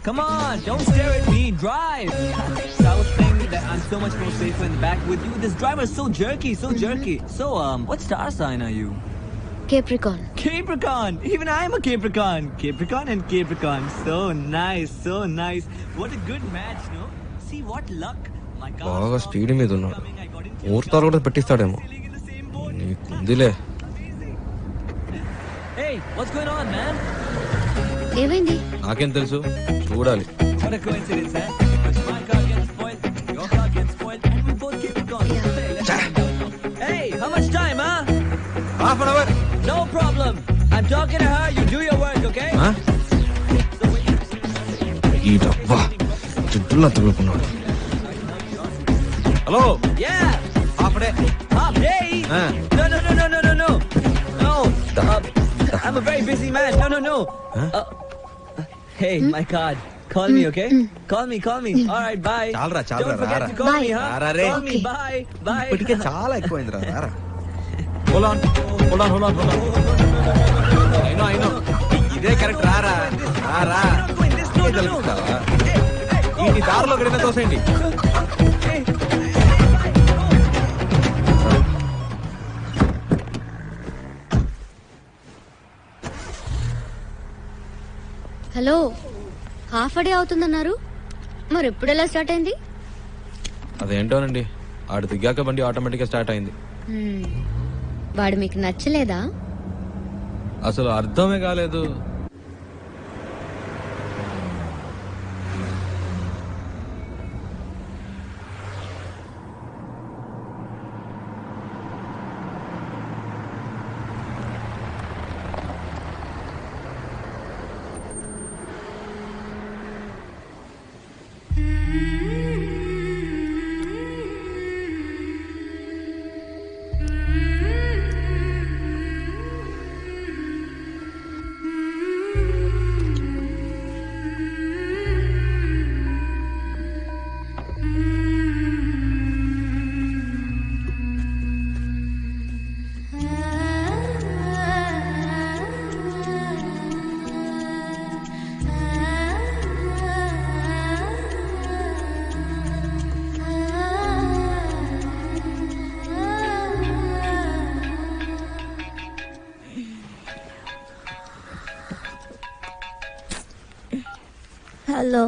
Come on, don't stare at me, drive. So I was saying that I'm so much more safer in the back with you. This driver is so jerky. So, what star sign are you? Capricorn. Even I'm a Capricorn. Capricorn. So nice. What a good match, no? See what luck. My God. బాగా speed మీద ఉన్నాడు. ఊరుతారు కూడా పెట్టిస్తాడేమో. నీకుందిలే. Hey, what's going on, man? ఏమైంది? నాకేం తెలుసు, చూడాలి. What a coincidence, huh? If my car gets spoiled, half an hour. No problem. I'm talking to her. You do your work, okay? ఈ డబ్బా చుట్టూలా తగులుకున్నాడు. Hello. Yeah. Half day. Half day? No. No. I'm a very busy man. No. Hey, my card. Call me, okay? Call me. All right, bye. చాలరా Don't forget to call me, huh? రారా రే. Call me, bye. ఇప్పటికే చాలా ఎక్కువైందిరా. రారా. Hold on. I know. ఇదే correct. రారా. ఈ దారిలో గడిన తోసేయండి. Hello, half day అవుతుందన్నారు, మరి ఎప్పుడు ఎలా స్టార్ట్ అయింది? అదేంటోనండి, ఆడు దిగాక బండి ఆటోమేటిక్ గా స్టార్ట్ అయింది. వాడు మీకు నచ్చలేదా? అసలు అర్థమే కాలేదు. హలో.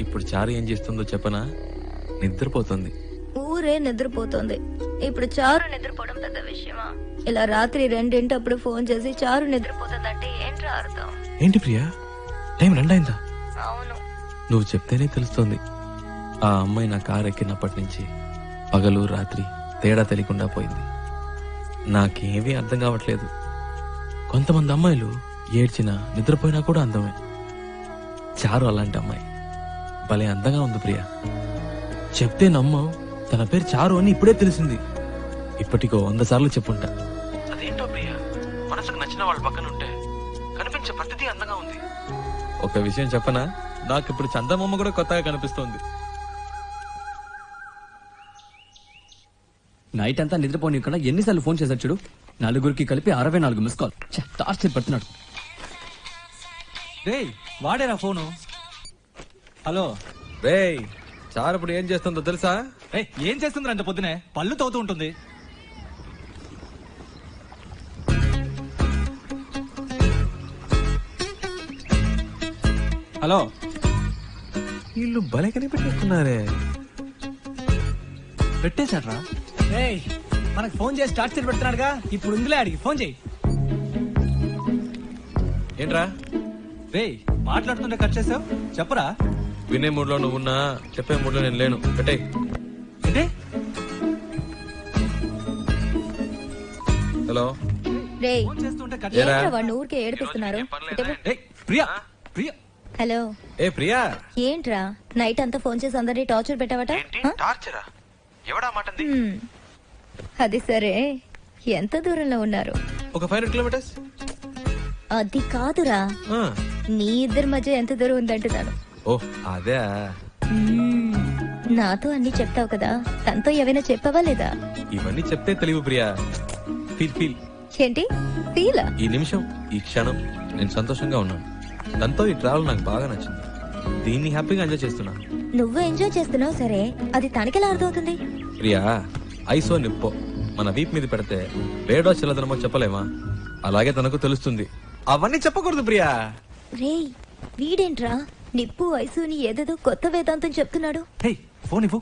ఇప్పుడు చారు ఏం చేస్తుందో చెప్పనా? నిద్రపోతుంది. ఊరే నిద్రపోతుంది. ఇప్పుడు చారు నిద్రపోవడం పెద్ద విషయమా? ఇలా రాత్రి 2 ఫోన్ చేసి చారు నిద్రపోతుందంటే ఏంట్రా అర్థం? ఏంటి ప్రియా, టైం 2 అయిందా? అవును. నువ్వు చెప్తేనే తెలుస్తోంది. ఆ అమ్మాయి నా కారు ఎక్కినప్పటి నుంచి పగలు రాత్రి తేడా తెలియకుండా పోయింది. నాకేమీ అర్థం కావట్లేదు. కొంతమంది అమ్మాయిలు ఏడ్చినా నిద్రపోయినా కూడా అందమే. చారు అలాంటి అమ్మాయి. భలే అందంగా ఉంది ప్రియా. చెప్తే నమ్మవు, తన పేరు చారు అని ఇప్పుడే తెలిసింది. ఇప్పటికో 100 సార్లు చెప్పుంటా. అదేంటో ప్రియా, మనసుకు నచ్చిన వాళ్ళ పక్కన ఉంటే కనిపించే ప్రతిదీ అందంగా ఉంది. ఒక విషయం చెప్పనా, నాకు ఇప్పుడు చందమామ కూడా కొత్తగా కనిపిస్తోంది. నైట్ అంతా నిద్రపోనీయకుండా ఎన్నిసార్లు ఫోన్ చేశాడు చూడు. 4 కలిపి 64 మిస్ కాల్. టార్చర్ పెడుతున్నాడు. రేయ్, వాడేరా ఫోను. హలో రేయ్, చారు ఇప్పుడు ఏం చేస్తుందో తెలుసా? ఏం చేస్తుంది అంత పొద్దునే? పళ్ళు తవ్వుతూ ఉంటుంది. హలో, వీళ్ళు భలే కనిపెట్టేస్తున్నారే. పెట్టేశాడ్రా. మనకు ఫోన్ చేసి టార్చర్ పెడుతున్నాడుగా, ఇప్పుడు ఉందిలే, అడిగి ఫోన్ చేయి. ఏంట్రా? రేయ్, మాట్లాడుతుంటే కట్ చేసావు, చెప్పరా? వినే మూడ్ లో నువ్వున్నా, చెప్పే మూడ్ లో నేను లేను. పెట్టే. హలో. రేయ్, ఫోన్ చేస్తుంటే కట్ ఏంట్రా వాడిని ఊరికే ఏడిపిస్తున్నారు? ప్రియా. హలో. ఏ ప్రియా, ఏంట్రా నైట్ అంతా ఫోన్ చేసి అందరినీ టార్చర్ పెట్టావట? టార్చరా? ఎవడా మాటంది? అది సరే, ఎంత దూరంలో ఉన్నారు? ఒక 500 కిలోమీటర్స్. అది కాదురా, నీ ఇద్దరి మధ్య ఎంత దూరం ఉందంటున్నాను. ఓ అదే. నాతో అన్ని చెప్తావు కదా, తనతో ఏమైనా చెప్పావా లేదా? ఇవన్నీ చెప్తే తెలివి ప్రియా. ఫీల్. ఏంటి ఫీలా? ఈ నిమిషం, ఈ క్షణం నేను సంతోషంగా ఉన్నాను. దాంతో ఈ ట్రావెల్ నాకు బాగా నచ్చింది. దీన్ని హ్యాపీగా ఎంజాయ్ చేస్తున్నా. నువ్వు ఎంజాయ్ చేస్తున్నావు సరే, అది తనకెలా అర్థమవుతుంది? ప్రియా, ఐసో నిప్పో మన వీప్ మీద పెడితే వేడో చిల్లదనమో చెప్పలేమా? అలాగే తనకు తెలుస్తుంది. అవన్నీ చెప్పకూడదు ప్రియా. రేయ్, వీడేంట్రా నిప్పు వయసుని ఏదేదో కొత్త వేదాంతం చెప్తున్నాడు. ఫోన్ ఇవ్వు.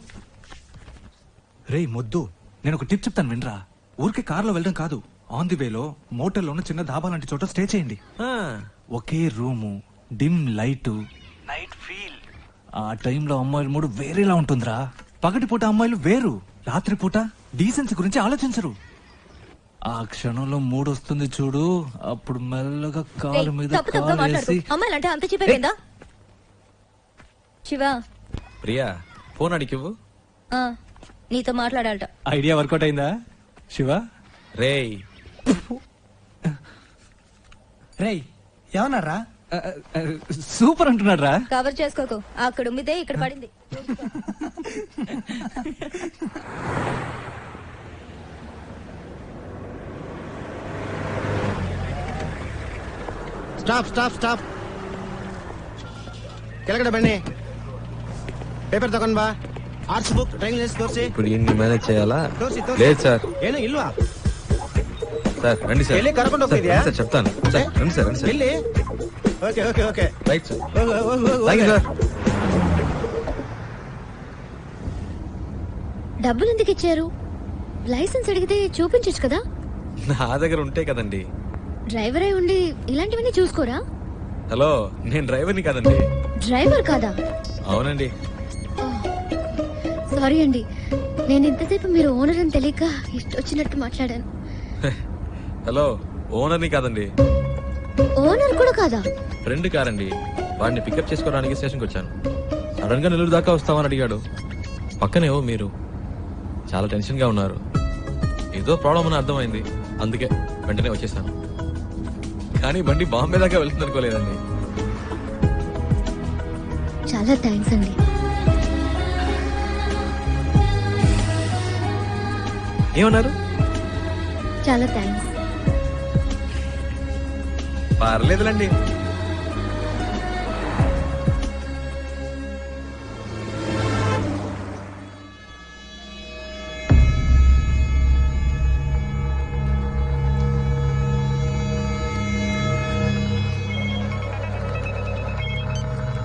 రేయ్ మొద్దు, నేను ఒక టిప్ చెప్తాను వినరా. ఊరికే కారులో వెళ్ళడం కాదు, ఆన్ ది వేలో మోటల్లోనే చిన్న ధాబా లాంటి చోట స్టే చేయండి. ఒకే room, dim light, night feel. ఆ టైంలో అమ్మాయిల మూడు వేరేలా ఉంటుందిరా. పగటి పూట అమ్మాయిలు వేరు, రాత్రి పూట డీసెన్సీ గురించి ఆలోచించరు. ఆ క్షణంలో మూడు వస్తుంది చూడు, అప్పుడు మెల్లగా కాలు ఏయ్, మీద తప్పు తప్పుగా కాలు మాట్లాడుకో. వేసి అమ్మాయిలంటే అంత చెప్పేదా? శివ, ప్రియా ఫోన్ అడిగివ్వు. ఆ, నీతో మాట్లాడాలట. ఐడియా వర్కౌట్ అయిందా శివ? రేయ్ రేయ్ ఏమన్నారా? సూపర్ అంటున్నాడు రా. కవర్ చేసుకోకు, అక్కడ ఉమ్మితే ఇక్కడ పడింది. ಸ್ಟಾಪ್ ಸ್ಟಾಪ್ ಸ್ಟಾಪ್ ಕೆಳಗಡೆ ಬನ್ನಿ. ಪೇಪರ್ ತಗೊಂಡ್ ಬಾ. ಆರ್ಟ್ಸ್ ಬುಕ್ ಡ್ರೈವಿಂಗ್ ಲೈಸೆನ್ಸ್ ತೋರಿಸಿ. ఇప్పుడు ఇన్ని మేనేజ్ చేయాలా? ತೋರಿಸಿ లేదు సార్. ಏನು ಇಲ್ವಾ? సార్ రండి సార్. ಎಲ್ಲಿ ಕರ್ಕೊಂಡು ಹೋಗ್ತಿದ್ಯಾ? సార్ చెప్తాను సార్. రండి సార్, రండి సార్. ಎಲ್ಲಿ? Okay okay okay right sir. ಹೋಗು ಹೋಗು ಹೋಗು థ్యాంక్ యూ సార్. డబ్బులు ఎందుకు ఇచ్చారు? లైసెన్స్ అడిగితే చూపించచ్చు కదా. నా దగ్గర ఉంటే కదండి. డ్రైవర్ అయి ఉండి ఇలాంటివన్నీ చూసుకోరా? హలో, నేను డ్రైవర్ని కాదండి. డ్రైవర్ కాదా? అవునండి. సారీ అండి, నేను ఇంతసేపు మీరు ఓనర్ అని తెలియక ఇష్టొచ్చినట్టు మాట్లాడాను. హలో, ఓనర్ని కాదండి. ఓనర్ కూడా కాదా? ఫ్రెండ్ కారండి. వాడిని పికప్ చేసుకోవడానికి స్టేషన్కి వచ్చాను. సడన్ గా నెల్లూరు దాకా వస్తామని అడిగాడు. పక్కనేవో మీరు చాలా టెన్షన్ గా ఉన్నారు. ఏదో ప్రాబ్లం అని అర్థమైంది, అందుకే వెంటనే వచ్చేసాను. కానీ బండి బాంబే దాకా వెళ్తుంది అనుకోలేదండి. చాలా థ్యాంక్స్ అండి. ఏమన్నారు? చాలా థ్యాంక్స్. పర్లేదులండి.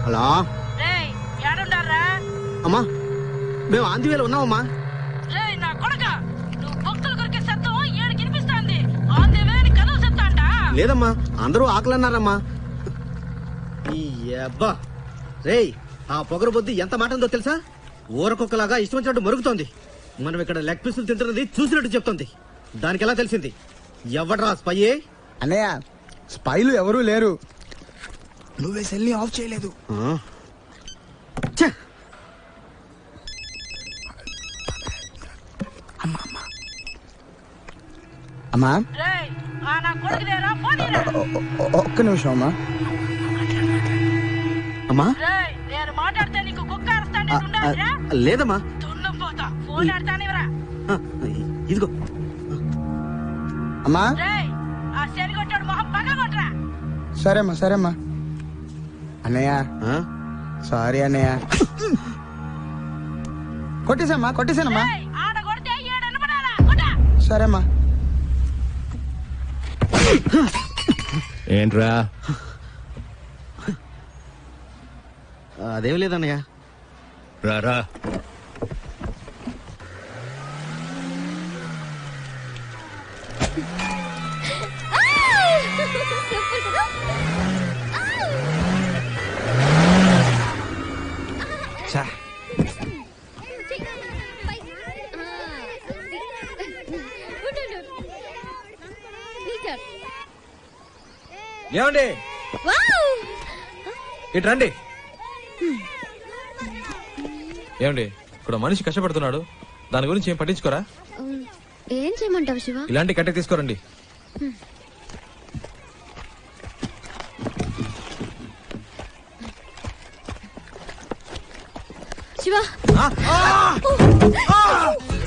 హలో అమ్మా, మేము ఆంధ్రవేలో ఉన్నామమ్మా. లేదమ్మా, అందరూ ఆకలన్నారమ్మా. ఈ అబ్బా రేయ్, ఆ పొగరు బొద్దు ఎంత మాట ఉందో తెలుసా? ఊరకొక్కలాగా ఇష్టం వచ్చినట్టు మరుగుతోంది. మనం ఇక్కడ లెగ్ పీసులు తింటున్నది చూసినట్టు చెప్తోంది. దానికి ఎలా తెలిసింది? ఎవడ్రా స్పై? అన్నయ్య, స్పైలు ఎవరూ లేరు. నువ్వే సెల్ని ఆఫ్ చేయలేదు. అమ్మా, ఒక్క నిమిషం అమ్మా. అమ్మా లేదమ్మా, ఇదిగో అమ్మా. సరేమ్మా సరేమ్మా. అన్నయ్య సారీ అన్నయ్య. కొట్టేసామ్మా కొట్టేసానమ్మా. సరేమ్మా. ఏంట్రా? అదేం లేదన్నయ్య. రారా. ఏమండి, ఇటు రండి. ఏమండి, ఇక్కడ మనిషి కష్టపడుతున్నాడు, దాని గురించి ఏం పట్టించుకోరా? ఏం చేయమంటావు శివ? ఇలాంటి కట్టె తీసుకోరండి. Shiva,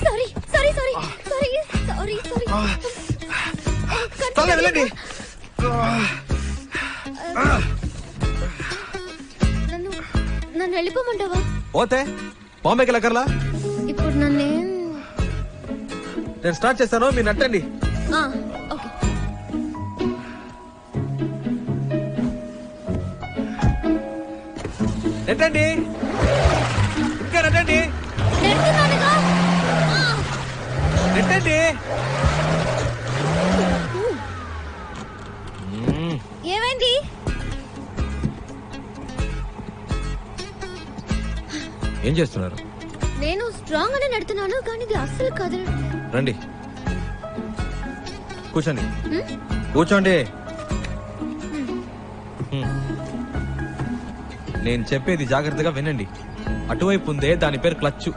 sorry sorry sorry sorry sorry sorry. వెళ్ళండి. నన్ను వెళ్ళిపోమంటావా? పోతే బాంబేకి లక్కర్లా. ఇప్పుడు నన్నేం? నేను స్టార్ట్ చేస్తాను, మీరు నట్టండి. ఓకే. నెట్టండి, ఇంకా నెట్టండి, నెట్టండి. ఏమైంది? ఏం చేస్తున్నారు? నేను స్ట్రాంగ్ గానే నడుతున్నాను, కానీ ఇది అస్సలు కదలట్లేదు. రండి. కూర్చోండి కూర్చోండి. నేను చెప్పేది జాగ్రత్తగా వినండి. అటువైపు ఉందే దాని పేరు క్లచ్,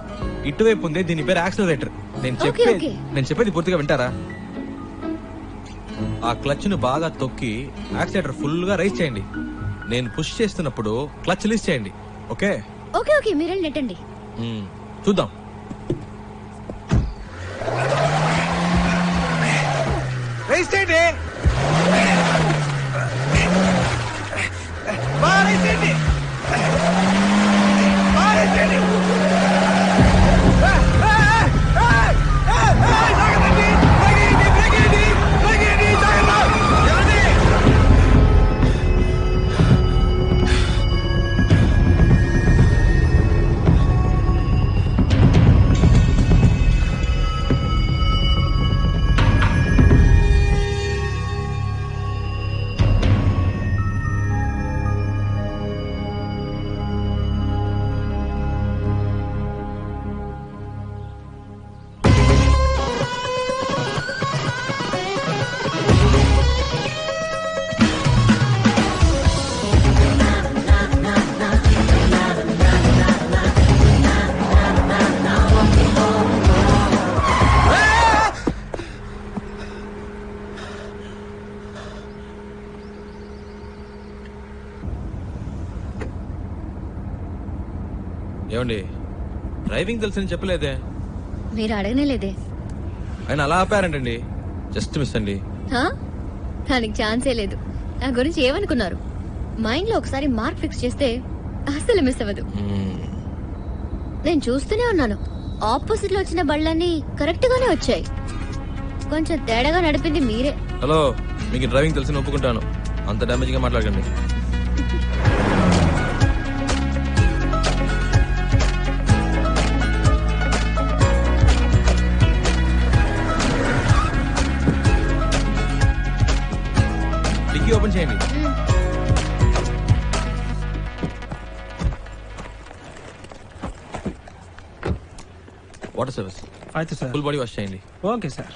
ఇటువైపు ఉందే దీని పేరు యాక్సిలరేటర్. నేను చెప్పేది పూర్తిగా వింటారా? ఆ క్లచ్ ను బాగా తొక్కి యాక్సిలరేటర్ ఫుల్ గా రైజ్ చేయండి. నేను పుష్ చేస్తున్నప్పుడు క్లచ్ రిలీజ్ చేయండి. ఓకే ఓకే ఓకే మీరు నెట్టండి. చూద్దాం. రైజ్ చేయండి. రైజ్ చేయండి. ఏమండి, డ్రైవింగ్ తెలుసని చెప్పలేదే? మీరు అడగనేలేదే. ఆయన అలా ఆపారంటండి. జస్ట్ మిస్ అండి. దానికి ఛాన్సే లేదు. నా గురించి ఏమనుకున్నారు? మైండ్ లో ఒకసారి మార్క్ ఫిక్స్ చేస్తే అసలు మిస్ అవ్వదు. నేను చూస్తూనే ఉన్నాను. ఆపోజిట్ లో వచ్చిన బళ్ళన్నీ కరెక్ట్ గానే వచ్చాయి. కొంచెం తేడాగా నడిపింది మీరే. హలో, మీకు డ్రైవింగ్ తెలిసి ఒప్పుకుంటాను. అంత డ్యామేజ్ గా మాట్లాడకండి. డిక్కీ ఓపెన్ చేయండి. వాటర్ సర్వీస్ అయితే సార్ ఫుల్ బాడీ వాష్ చేయండి. Okay sir.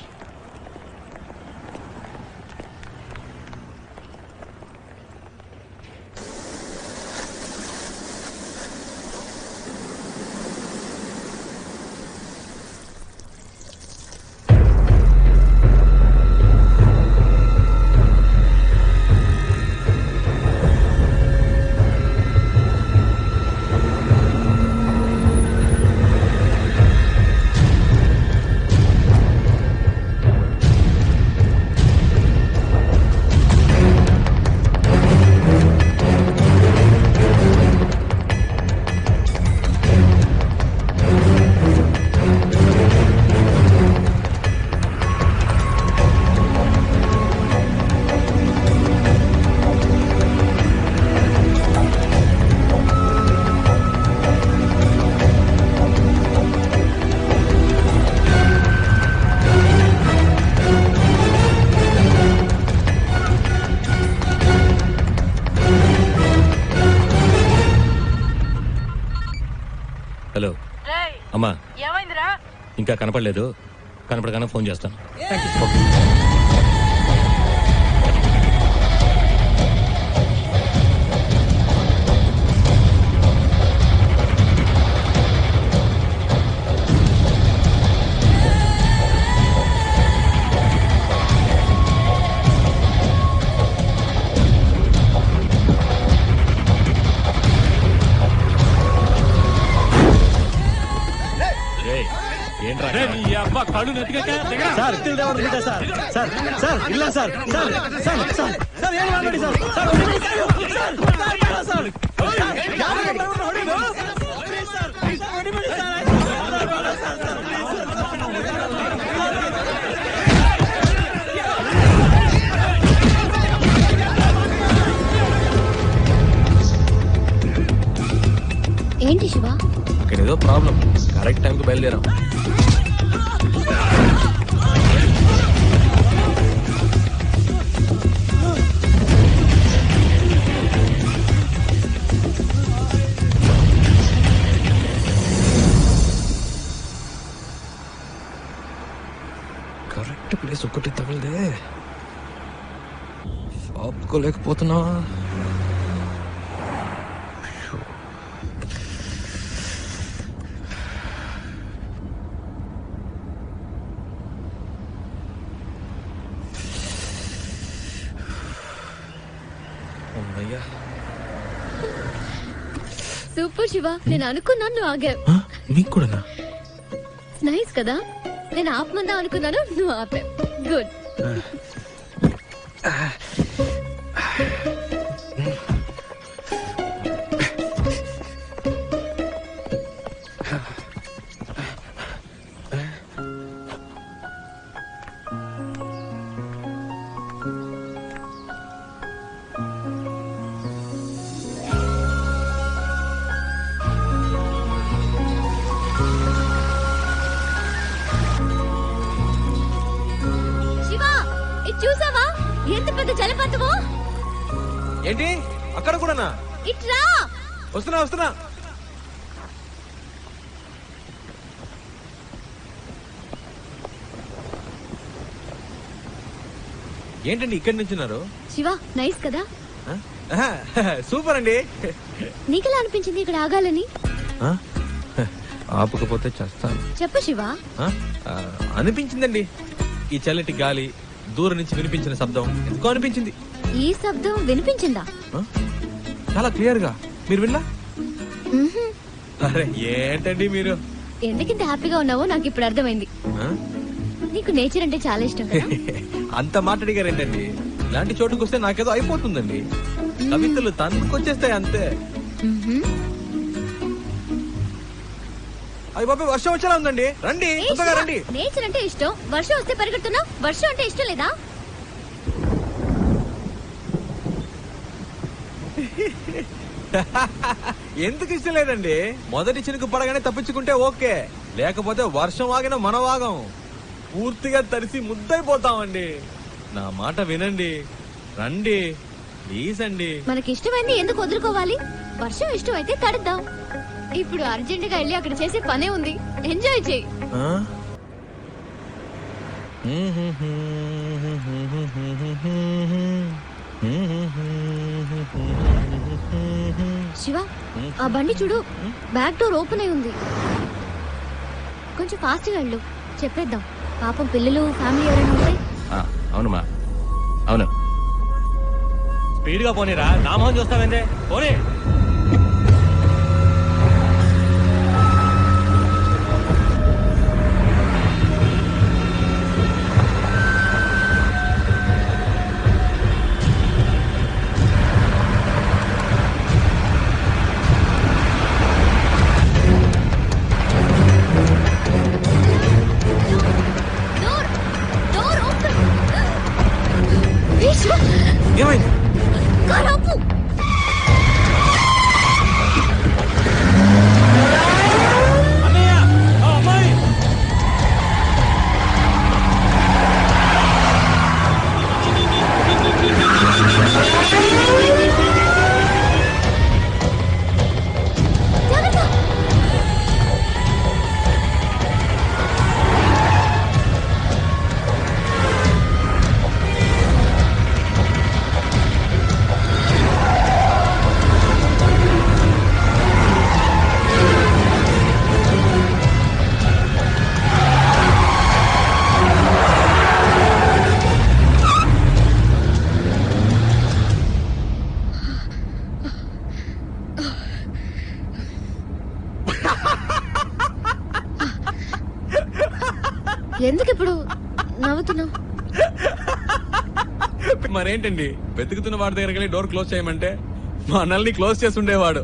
హలో అమ్మా, ఇంకా కనపడలేదు. కనపడగానే ఫోన్ చేస్తాను. కళ్ళు నెత్తిగా సార్ సార్ సార్ సార్ ఇలా sir sir sir sir sir ఏం మాట్లాడి సార్ సార్ ఏంటి శివ? ఇక్కడ ఏదో ప్రాబ్లం. కరెక్ట్ టైంకి బయలుదేరాం. కరెక్ట్ ప్లేస్ ఒకటి తగలదే. ఆపుకోలేకపోతున్నా. సూపర్ శివ, నేను అనుకున్నాను నువ్వు ఆగావు. నీకు కూడా నైస్ కదా, నేను ఆపమందా అనుకున్నాను, నువ్వు ఆపావు. గుడ్. చూసావా ఎంత పెద్ద జలపాతమో? ఏంటి అక్కడ కూడానా? ఇట్రా. వస్తున్నా. ఏంటండి ఇక్కడి నుంచున్నారు? శివ నైస్ కదా? సూపర్ అండి. నీకెలా అనిపించింది ఇక్కడ ఆగాలని? ఆపకపోతే చేస్తాను. చెప్పు శివ. అనిపించిందండి, ఈ చల్లటి గాలి, దూరం నుంచి వినిపించిన శబ్దం ఎందుకో అనిపించింది. ఈ శబ్దం వినిపించిందా? చాలా క్లియర్ గా. మీరు విన్నా? అరే ఏంటండి మీరు ఎందుకింత హ్యాపీగా ఉన్నావో నాకు ఇప్పుడు అర్థమైంది. నీకు నేచర్ అంటే చాలా ఇష్టం కదా? అంత మాట్లాడిగారేంటండి, ఇలాంటి చోటుకు వస్తే నాకేదో అయిపోతుందండి. కవితలు తన్నుకొచ్చేస్తాయి అంతే. అయ్యి బాబు వర్షం వచ్చేలా ఉందండి, రండి తొందరగా రండి. నేచర్ అంటే ఇష్టం, వర్షం వస్తే పరిగెడుతున్నావు. వర్షం అంటే ఇష్టం లేదా? ఎందుకు ఇష్టం లేదండి? మొదటి చినుకు పడగానే తప్పించుకుంటే ఓకే, లేకపోతే వర్షం ఆగిన మనం ఆగం, పూర్తిగా తడిసి ముద్దైపోతామండి. నా మాట వినండి, రండి ప్లీజ్ అండి. మనకి ఇష్టమైంది ఎందుకు వదులుకోవాలి? వర్షం ఇష్టం అయితే తడుద్దాం. ఇప్పుడు అర్జెంట్ గా వెళ్ళి అక్కడ చేసే పనే ఉంది, ఎంజాయ్ చేయి. శివ ఆ బండి చూడు, బ్యాక్ డోర్ ఓపెన్ అయి ఉంది. కొంచెం ఫాస్ట్ గా వెళ్ళు, చెప్పేద్దాం. పాపం పిల్లలు ఫ్యామిలీ ఎవరైనా ఉంటాయి. అవునమ్మా అవును. స్పీడ్ గా పోనీరా, నామోహం చూస్తావేందే, పోనీ. ఏమైంది? కారాపు. ఎందుకు ఇప్పుడు నవ్వుతున్నావు? మరేంటండి, వెతుకుతున్న వాడి దగ్గరికి వెళ్ళి డోర్ క్లోజ్ చేయమంటే మనల్ని క్లోజ్ చేసి ఉండేవాడు.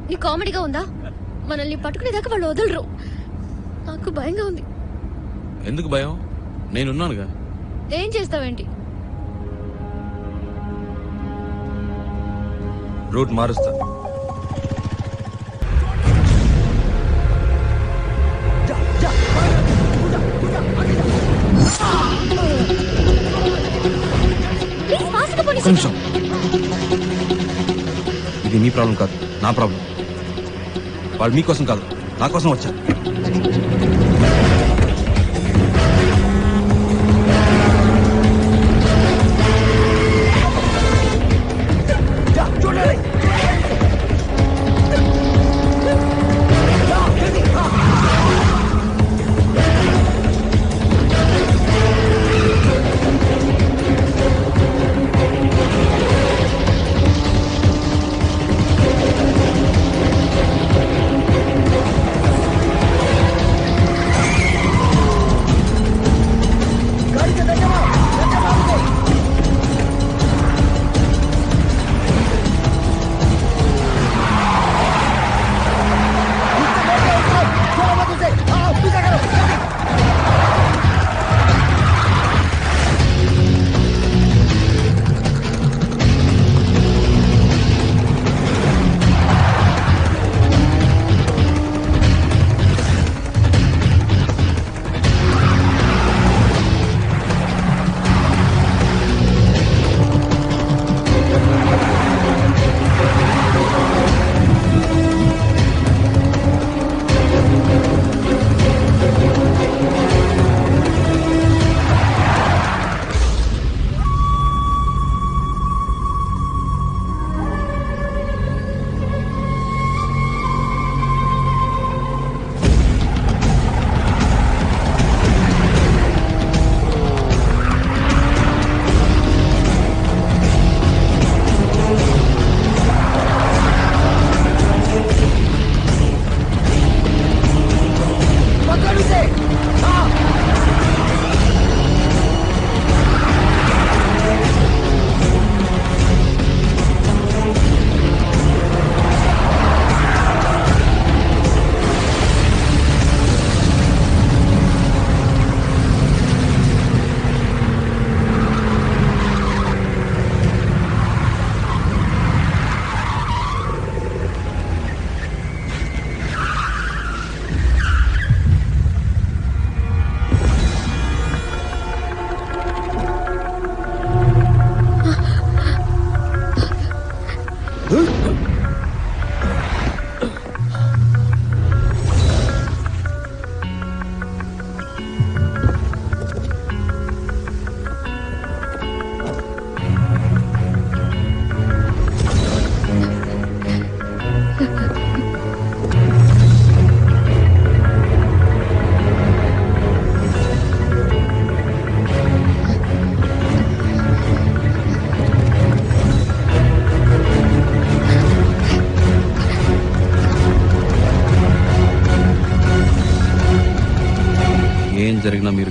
నీ కామెడీగా ఉందా? మనల్ని పట్టుకునేదాకా వాళ్ళు వదలరు. నాకు భయంగా ఉంది. ఎందుకు భయం? నేనున్నానుగా. ఏం చేస్తావేంటి? రూట్ మారుస్తా. నిమిషం, ఇది మీ ప్రాబ్లం కాదు, నా ప్రాబ్లం. వాళ్ళు మీకోసం కాదు, నా కోసం వచ్చారు.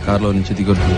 కార్లో నుంచి దిగొద్దు.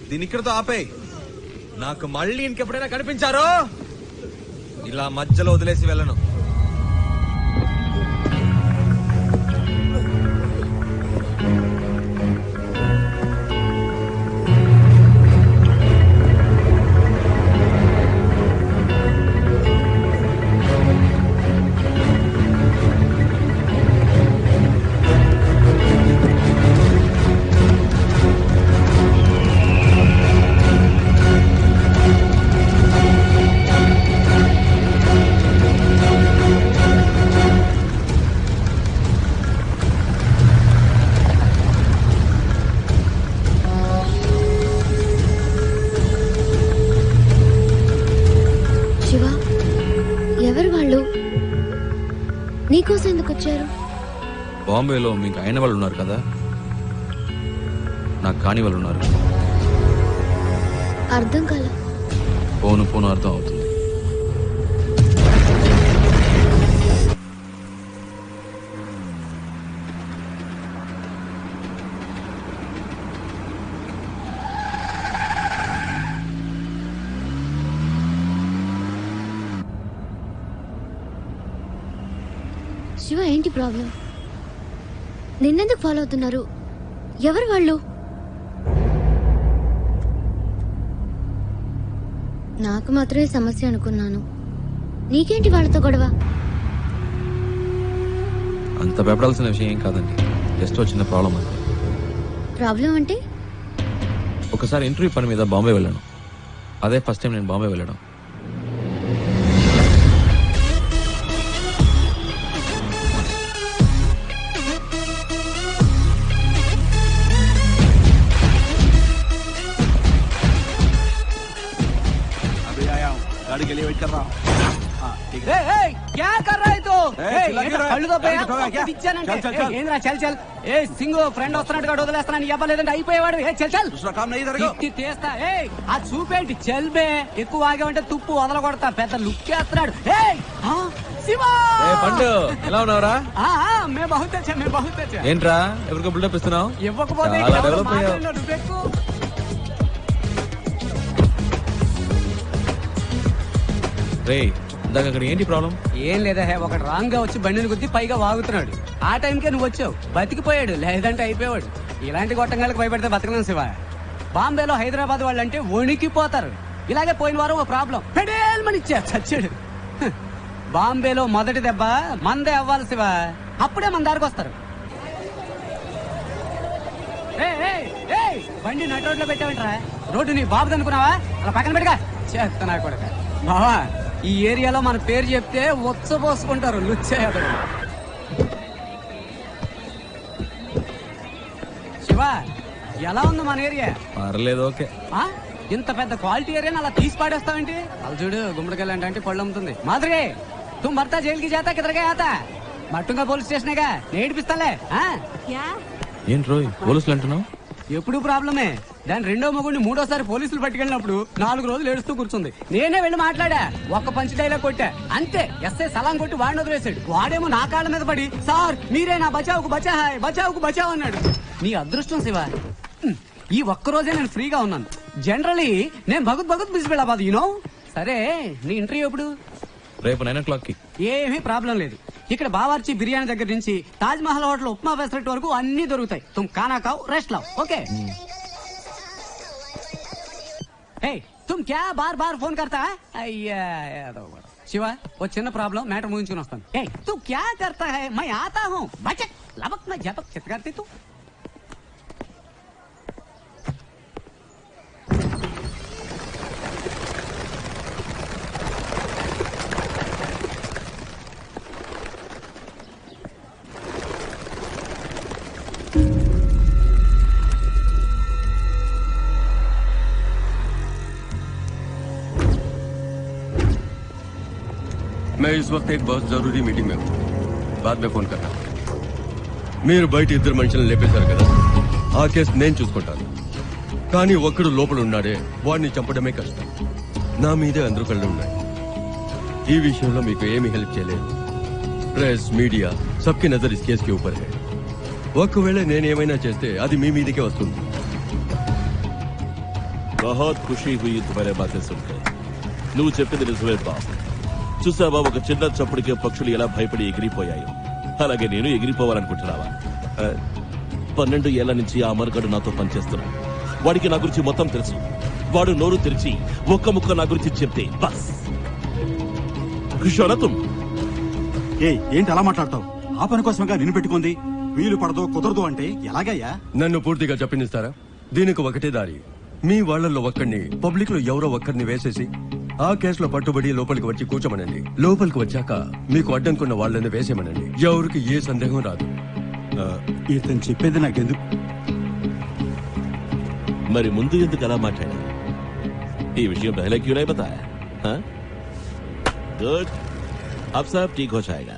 దీని ఇక్కడతో ఆపే. నాకు మళ్ళీ ఇంకెప్పుడైనా కనిపించారో ఇలా మధ్యలో వదిలేసి వెళ్ళను. నీకోసం ఎందుకు వచ్చారు? బాంబేలో మీకు అయిన వాళ్ళు ఉన్నారు కదా, నాకు కాని వాళ్ళు ఉన్నారు. అర్థం కాల. పోను పోను అర్థం అవుతుంది. శివ ఏంటి ప్రాబ్లం? నిన్నెందుకు ఫాలో అవుతున్నారు? ఎవరు వాళ్ళు? నాకు మాత్రమే సమస్య అనుకున్నాను. నీకేంటి వాళ్ళతో గొడవ? అంత భయపడాల్సిన విషయం ఏం కాదండి, జస్ట్ వచ్చిన ప్రాబ్లం అంతే. ప్రాబ్లం అంటే? ఒకసారి ఇంటర్వ్యూ పని మీద బాంబే వెళ్ళాను. అదే ఫస్ట్ టైం నేను బాంబే వెళ్ళడం. गाड़ी के लिए वेट कर रहा हूँ। क्या कर रहा है तू? చల్ చల్ ఏ సింగు ఫ్రెండ్ వస్తున్నట్టుగా వదిలేస్తానని ఇవ్వలేదంటే అయిపోయేవాడు. చల్ చల్ తీస్తా. ఆ చూపేంటి చల్బే ఎక్కువ ఆగామంటే తుప్పు వదల కొడతా. పెద్ద లుక్ వేస్తున్నాడు. పండు ఎలా ఉన్నావురా? మే బహుత్ అచ్చా మే బహుత్ అచ్చా. ఏంట్రా ఎవరికో బిల్డప్ ఇస్తున్నావు? ఇవ్వకపోతే నువ్వెక్కు. రే ఇందాక అక్కడ ఏంటి ప్రాబ్లం? ఏం లేదా, ఒకటి రాంగ్ గా వచ్చి బండిని గుద్ది పైగా వాగుతున్నాడు. ఆ టైంకే నువ్వు వచ్చావు, బతికిపోయాడు. లేదంటే అయిపోయాడు. ఇలాంటి గొట్టంగాలకు భయపెడితే బతకలేం శివ. బాంబేలో హైదరాబాద్ వాళ్ళంటే వణికిపోతారు. ఇలాగే పోయిన వారం ఒక ప్రాబ్లం పెడేల్మని ఇచ్చారు, చచ్చాడు. బాంబేలో మొదటి దెబ్బ మందే అవ్వాలి శివ, అప్పుడే మన దారికి వస్తారు. బండి నటు రోడ్ లో పెట్టావంటరా? రోడ్డు నీ బాబుది అనుకున్నావా? అలా పక్కన పెట్టుగా చేస్తా నా కొడుక. బావా ఈ ఏరియాలో మన పేరు చెప్తే ఉచ్చపోసుకుంటారు లుచ్చేయడు. శివ ఎలా ఉంది మన ఏరియా? పర్లేదు, ఓకే. ఇంత పెద్ద క్వాలిటీ ఏరియాని అలా తీసి పాడేస్తావేంటి? అలా చూడు, గుమ్మడికాయలు అంటే పళ్ళు అమ్ముతుంది. మాదిరే తుమ్ భర్తా జైలుకి చేతా కిదరగా ఆతా మట్టుంగా పోలీస్ స్టేషనేగా నేడిపిస్తాలే. ఏంటి రోయ్ పోలీసులు అంటున్నావు? ఎప్పుడు ప్రాబ్లమే. దాని రెండో మొగుడిని మూడోసారి పోలీసులు పట్టుకెళ్ళినప్పుడు 4 రోజులు ఏడుస్తూ కూర్చుంది. నేనే వెళ్ళి మాట్లాడా, ఒక్క పంచి డైలాగ్ కొట్టా అంతే. ఎస్ఐ సలాం కొట్టి వాడిని వదిలేశాడు. వాడేమో నా కాళ్ళ మీద పడి సార్ మీరే నా బచావుకు బచాహాయ్ బచావుకు బచావ్ అన్నాడు. నీ అదృష్టం శివ, ఈ ఒక్కరోజే నేను ఫ్రీగా ఉన్నాను. జనరలీ నేను భగత్ బిజీ వెళ్ళాబాద్ యూనో. సరే నీ ఇంటర్వ్యూ ఎప్పుడు? రేపు 9 o'clock. ఏమీ ప్రాబ్లం లేదు. ఇక్కడ బావర్చి బిర్యానీ దగ్గర నుంచి తాజ్ మహల్ హోటల్ ఉప్మా పెసరెట్ వరకు అన్ని దొరుకుతాయి. తుమ్ ఖానా ఖాओ రెస్ట్ లాओ. ఓకే. तुम क्या बार बार फोन करता है? शिवा वो చిన్న ప్రాబ్లం మ్యాటర్ ముగించుకుని వస్తాను. तू क्या करता है? मैं आता हूँ. बचक लबक में झपक चित करती तू. मैं इस वक्त एक बहुत जरूरी मीटिंग में हूँ, बाद में फोन करना. మీరు బయట ఇద్దరు మనుషులను లేపేశారు కదా, ఆ కేసు నేను చూసుకుంటాను. కానీ ఒక్కడు లోపల ఉన్నాడే, వాడిని చంపడమే కష్టం. నా మీదే అందరూ కళ్ళు ఉన్నాయి. ఈ విషయంలో మీకు ఏమీ హెల్ప్ చేయలేదు. Press media సబ్కి Nazar is case కి ఊపర్ హై. ఒకవేళ నేనేమైనా చేస్తే అది మీ మీదకే వస్తుంది. बहुत खुशी हुई तुम्हारे बातें सुनकर. నువ్వు చెప్పింది నిజమే బాబు. చూసావా, ఒక చిన్న చప్పుడికే పక్షులు ఎలా భయపడి ఎగిరిపోయాయో, అలాగే నేను ఎగిరిపోవాలనుకుంటున్నావా? 12 ఏళ్ల నుంచి ఆ మరకడు నాతో పనిచేస్తున్నాడు. వాడికి నా గురించి మొత్తం తెలుసు. వాడు నోరు తెరిచి ఒక్క ముక్క నా గురించి చెప్తే బస్. ఏంటి అలా మాట్లాడతావు? ఆ పని కోసంగా నిన్ను పెట్టుకుంది. వీలు పడదు కుదరదు అంటే ఎలాగయ్యా? నన్ను పూర్తిగా చెప్పనిస్తారా? దీనికి ఒకటే దారి. మీ వాళ్లలో ఒక్కడిని పబ్లిక్ లో ఎవరో ఒక్కరిని వేసేసి ఆ కేసులో పట్టుబడి లోపలికి వచ్చి కూర్చోమనండి. లోపలికి వచ్చాక మీకు అడ్డంకున్న వాళ్ళని వేసేమనండి. ఎవరికి ఏ సందేహం రాదు. ఇతను చెప్పేది నాకెందుకు? మరి ముందు ఎందుకు అలా మాట్లాడా? ఈ విషయం పहले क्यों नहीं बताया? गुड, अब सब ठीक हो जाएगा.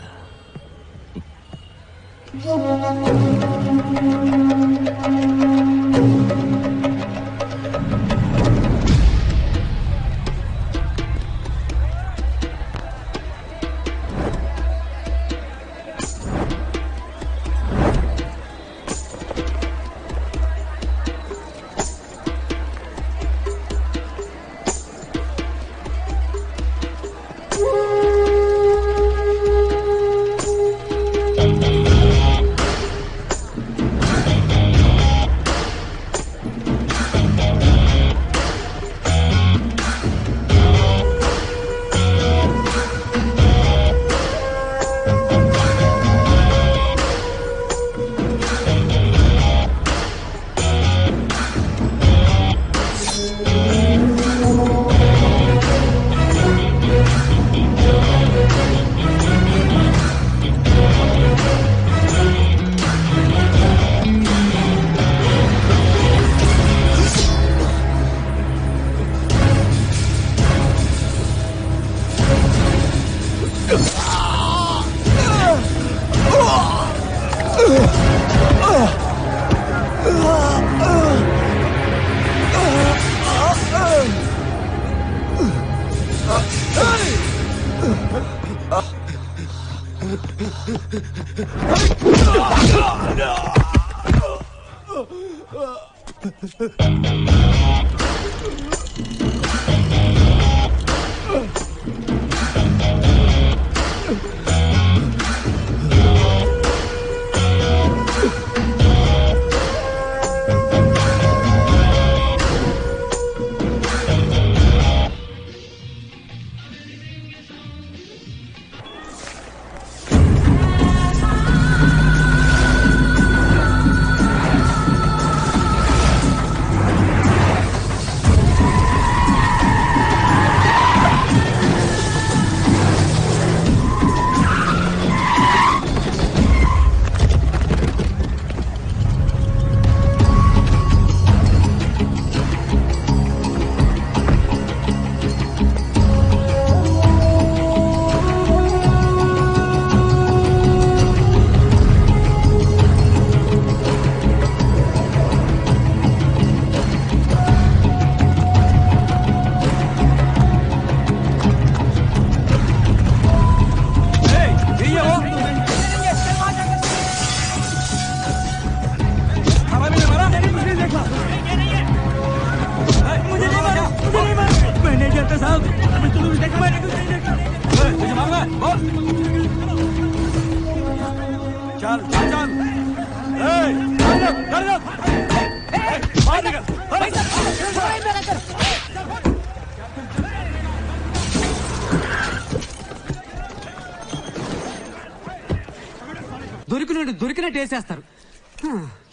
దొరికినట్టు వేసేస్తారు.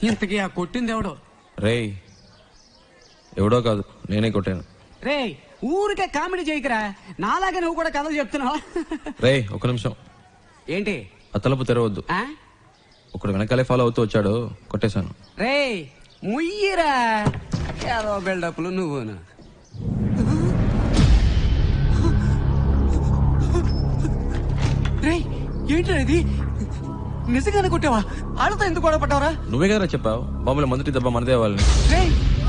ఇంతకీ ఆ కొట్టింది ఎవడో? రేయ్ ఎవడో కాదు, నేనే కొట్టాను. రే ఊరికే కామెడీ చేయకరా, నాలాగే నువ్వు కూడా కథలు చెప్తున్నావా? రేయ్ ఒక నిమిషం. ఏంటి? ఆ తలుపు తెరవద్దు. ఒకడు వెనకాలే ఫాలో అవుతూ వచ్చాడు, కొట్టేశాను. రే ముయ్యిరా, ఏదో బిల్డప్లు నువ్వును. రే ఏంటి ఇది? నిజంగానే కొట్టావా? ఆడతో ఎందుకు గొడవ పడ్డావరా? నువ్వే కదా చెప్పావు బాబుల మొదటి దెబ్బ మనదే వాళ్ళని.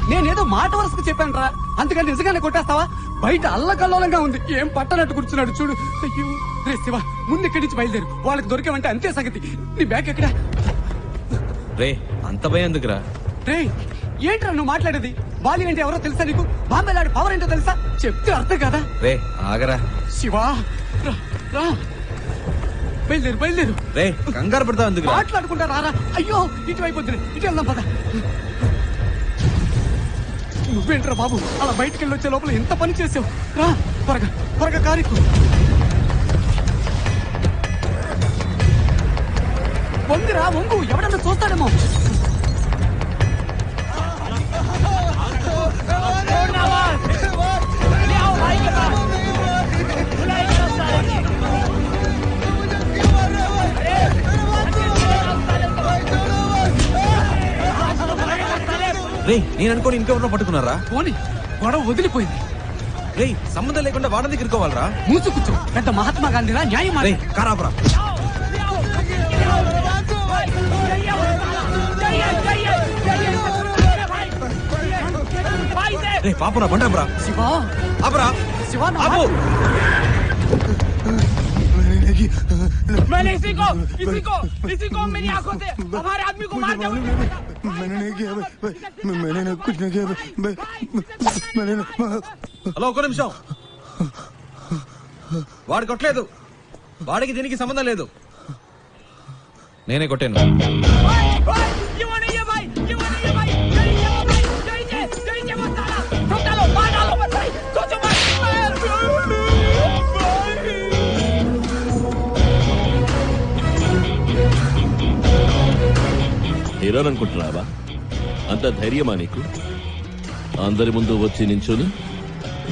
నేనేదో మాట వరుసకు చెప్పాను రా, అంతగా నిజంగానే కొట్టేస్తావా? బయట అల్లకల్లోలంగా ఉంది, ఏం పట్టనట్టు కూర్చున్నాడు చూడు. అయ్యో రే శివ, ముందు ఇక్కడి నుంచి బయలుదేరు, వాళ్ళకి దొరికామంటే అంతే సంగతి. నీ బ్యాగ్ ఎక్కడా? రే అంత భయం ఎందుకురా? రే ఏంట్రా నువ్వు మాట్లాడేది? బాలి అంటే ఎవరో తెలుసా నీకు? బాంబేలాడి పవర్ ఏంటో తెలుసా? చెప్తే అర్థం కదా. రే ఆగరా శివా, రా బయలుదేరు బయలుదేరు. రే కంగారు పడతావు ఎందుకు? మాట్లాడుకుంటా రారా. అయ్యో ఇటువైపు వద్దులే, ఇటు వెళ్దాం పద. నువ్వేంట్రా బాబు అలా బయటికి వెళ్ళి వచ్చే లోపల ఎంత పని చేసావు? రా త్వరగా త్వరగా కారెక్కు. వంగిరా వంగు, ఎవడన్నా చూస్తాడేమో. రే నేను అనుకోని ఇంకెవరో పట్టుకున్నారా? పోనీ గొడవ వదిలిపోయింది. రే సంబంధం లేకుండా వాడని దగ్గర ఇరుకోవాలరా? మూసు కూర్చో, పెద్ద మహాత్మా గాంధీరా న్యాయం. కారాపరా రే పాపరా బండరా. శివా ఆపరా శివా ఆపు. मैंने इसी को मेरी आंखों से हमारे आदमी को मार दिया। मैंने नहीं किया भाई, मैंने कुछ नहीं किया भाई, मैंने హలో ఒక్క నిమిషం. వాడు కొట్టలేదు, వాడికి దీనికి సంబంధం లేదు, నేనే కొట్టాను. హీరోని అనుకుంటున్నావా? అంత ధైర్యమా నీకు? అందరి ముందు వచ్చి నించుని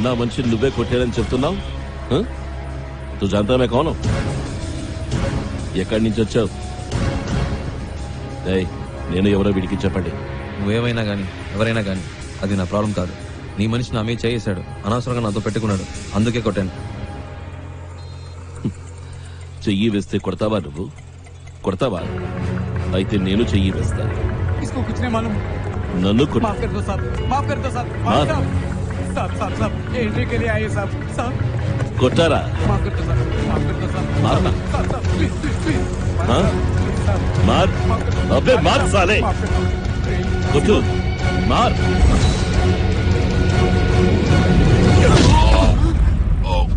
నా మనిషిని నువ్వే కొట్టాడని చెప్తున్నావు? తు జాంతా మే కౌన్ హూ? ఎక్కడి నుంచి వచ్చావు? నేను ఎవరో వీడికి చెప్పండి. నువ్వేమైనా గానీ ఎవరైనా గానీ అది నా ప్రాబ్లం కాదు. నీ మనిషి నా మీద చేసాడు, అనవసరంగా నాతో పెట్టుకున్నాడు, అందుకే కొట్టాను. చెయ్యి వేస్తే కొడతావా? నువ్వు కొడతావా? అయితే నేను చెయ్యి వేస్తాను. నన్ను కొట్టారా? हाँ? मार अबे मार साले कुछ मार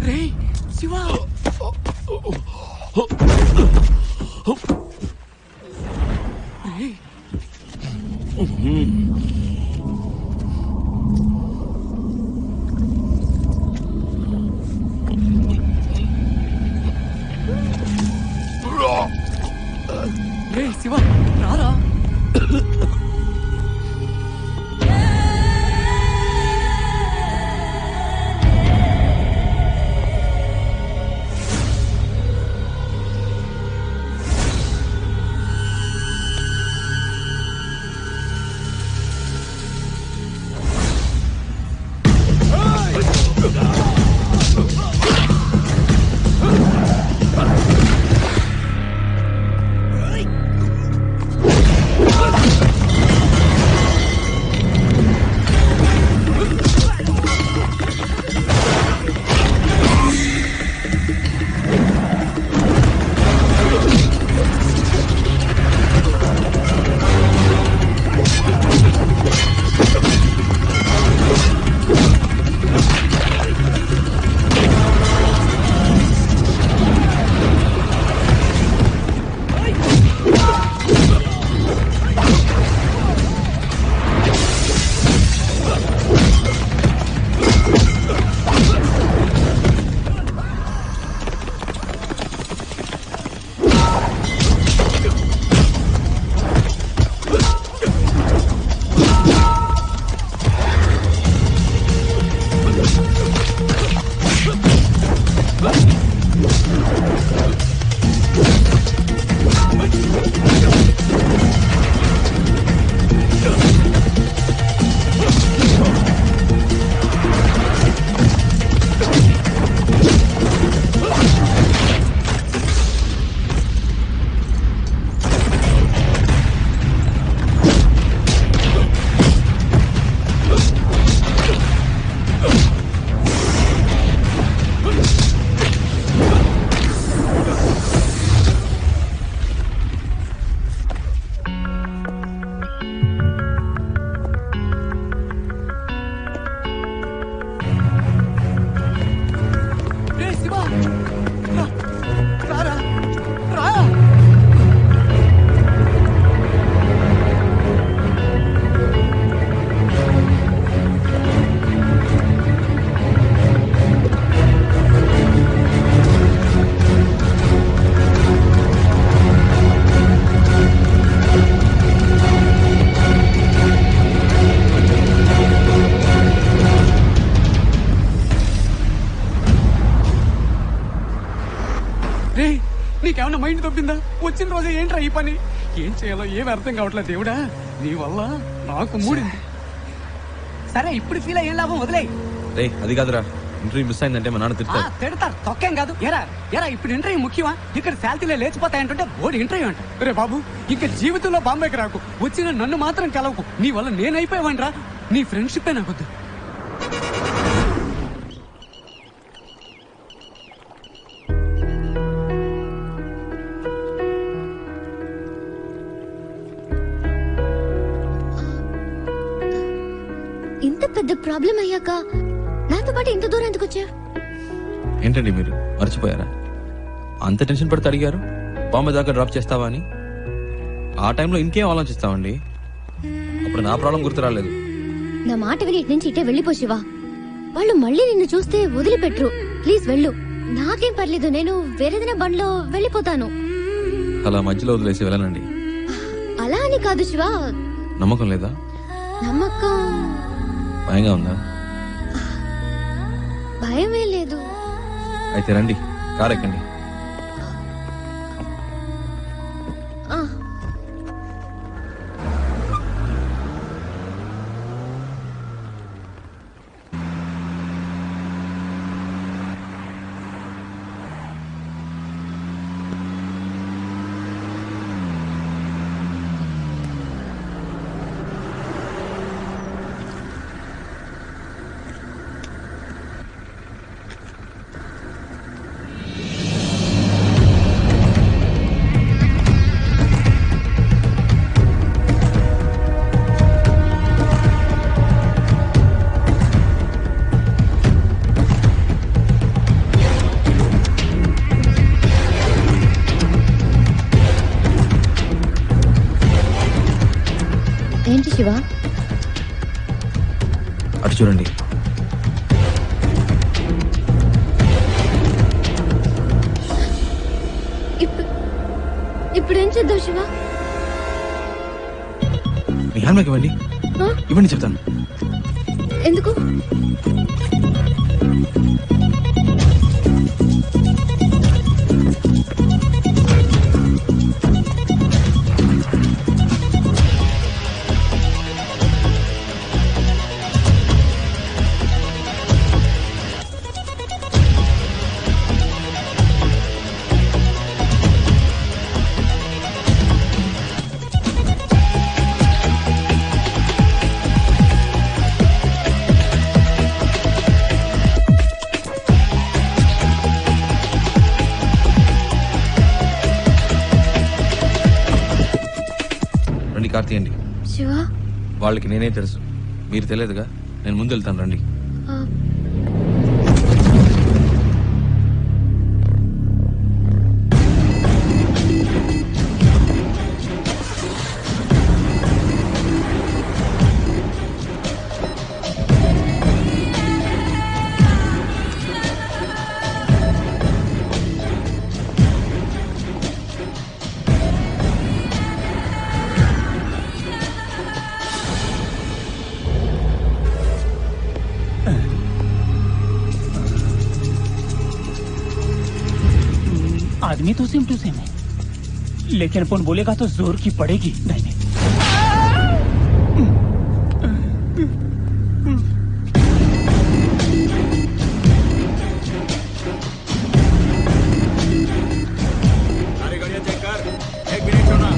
రే శివ రే రే శివ రారా నీకేమన్నా మైండ్ తప్పిందా? వచ్చిన రోజే ఏంట్రా ఈ పని? ఏం చేయాలో ఏమి అర్థం కావట్లేదు దేవుడా, నీ వల్ల నాకు మూడింది. సరే ఇప్పుడు ఫీల్ అయ్యే లాభం వదిలే. అది కాదురా, ఇంటర్వ్యూ మిస్ అయిందంటే మా నాన్న తిడతారు. తిడతారు, తొక్కేం కాదు. ఎరా ఇప్పుడు ఇంటర్వ్యూ ముఖ్యమా? ఇక్కడ శాలరీలే లేచిపోతాయంటుంటే బోర్డు ఇంటర్వ్యూ అంట. రే బాబు, ఇంకా జీవితంలో బాంబేకి రాకు, వచ్చిన నన్ను మాత్రం కలవకు. నీ వల్ల నేనైపోయావంట్రా, నీ ఫ్రెండ్షిప్ నాకొద్దు. ఇంత పెద్ద ప్రాబ్లం అయ్యాక నాతో పాటు ఇంత దూరం ఎందుకు వచ్చా? ఏంటండి మీరు మర్చిపోయారా? అంత టెన్షన్ పడితే అడిగారు బాంబే దాకా డ్రాప్ చేస్తావా అని. ఆ టైంలో ఇంకేం ఆలోచిస్తామండి, అప్పుడు నా ప్రాబ్లం గుర్తు రాలేదు. నా మాట విని ఇటు నుంచి ఇటే వెళ్ళిపో శివా. వాళ్ళు మళ్ళీ నిన్ను చూస్తే వదిలిపెట్టరు. ప్లీజ్ వెళ్ళు. నాకేం పర్లేదు, నేను వేరేదైనా బండ్లో వెళ్ళిపోతాను. అలా మధ్యలో వదిలేసి వెళ్ళనండి. అలా అని కాదు శివా. నమ్మకం లేదా? నమ్మకం భయంగా ఉందా? భయమే లేదు. అయితే రండి, కార్ ఎక్కండి. శివ అటు చూడండి. ఇప్పుడు ఏం చేద్దాం శివ? మీ హ్యాండ్ ఇవ్వండి. ఇవ్వండి చెప్తాను. ఎందుకు? కార్తీయండి. శివ వాళ్ళకి నేనే తెలుసు, మీరు తెలియదుగా. నేను ముందు వెళ్తాను, రండి. आदमी तो सेम टू सेम है, लेकिन अपन बोलेगा तो जोर की पड़ेगी। नहीं सारी गाड़ियां चेक कर, 1 मिनट छोड़ना।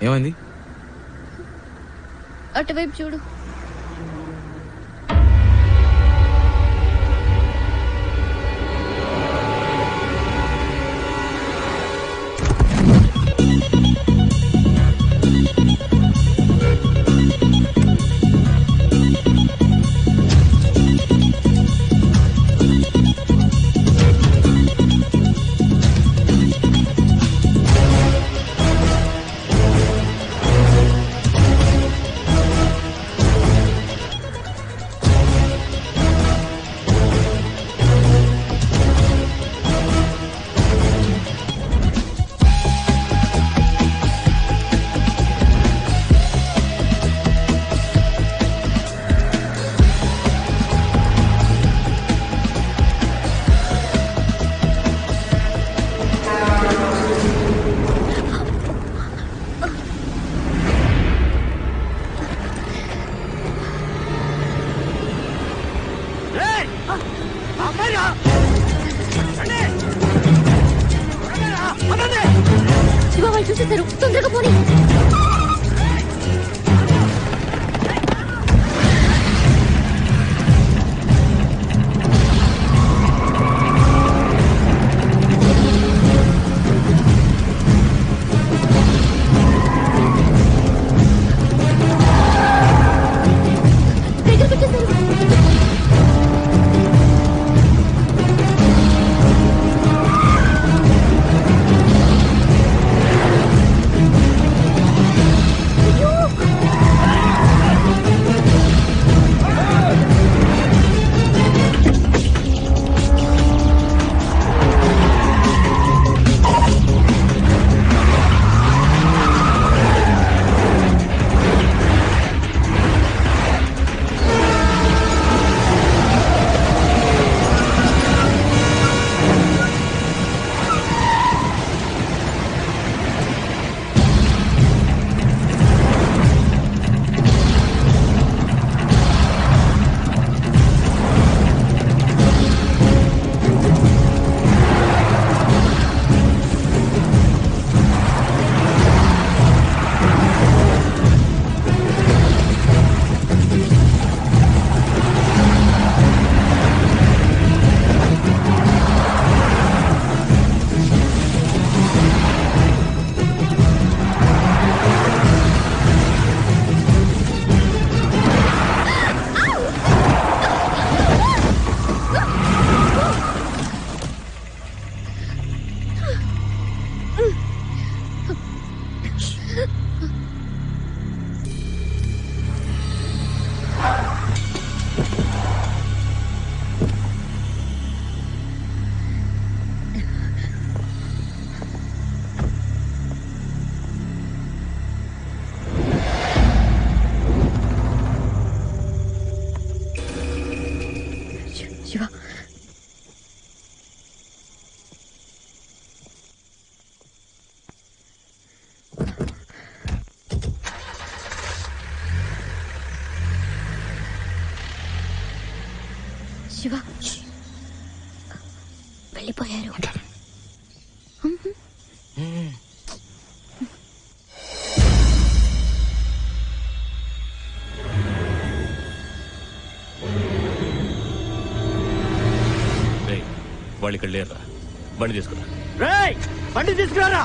ఏమైంది? అటువైపు చూడు. శివ వెళ్ళిపోయారు. వాళ్ళు ఇక్కడ లేరా? బండి తీసుకురా. బండి తీసుకురారా.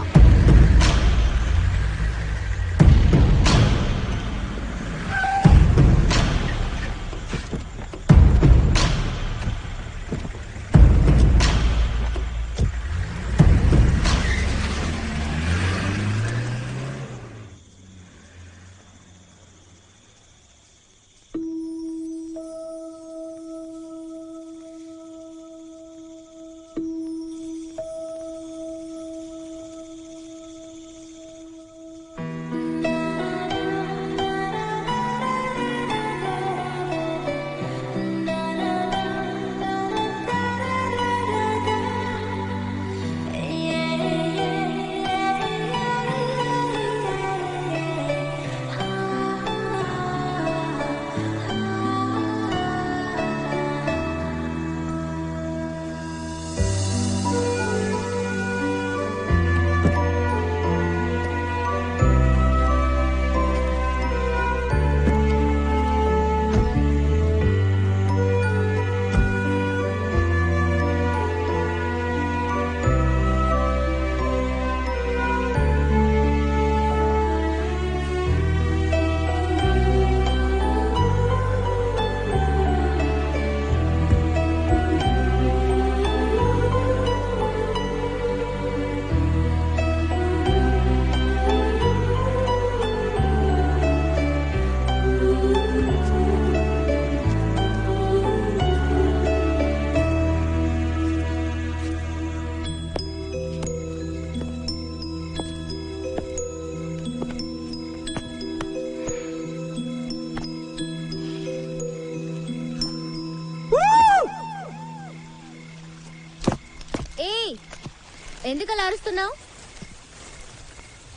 ఎందుకు అలా అరుస్తున్నావు?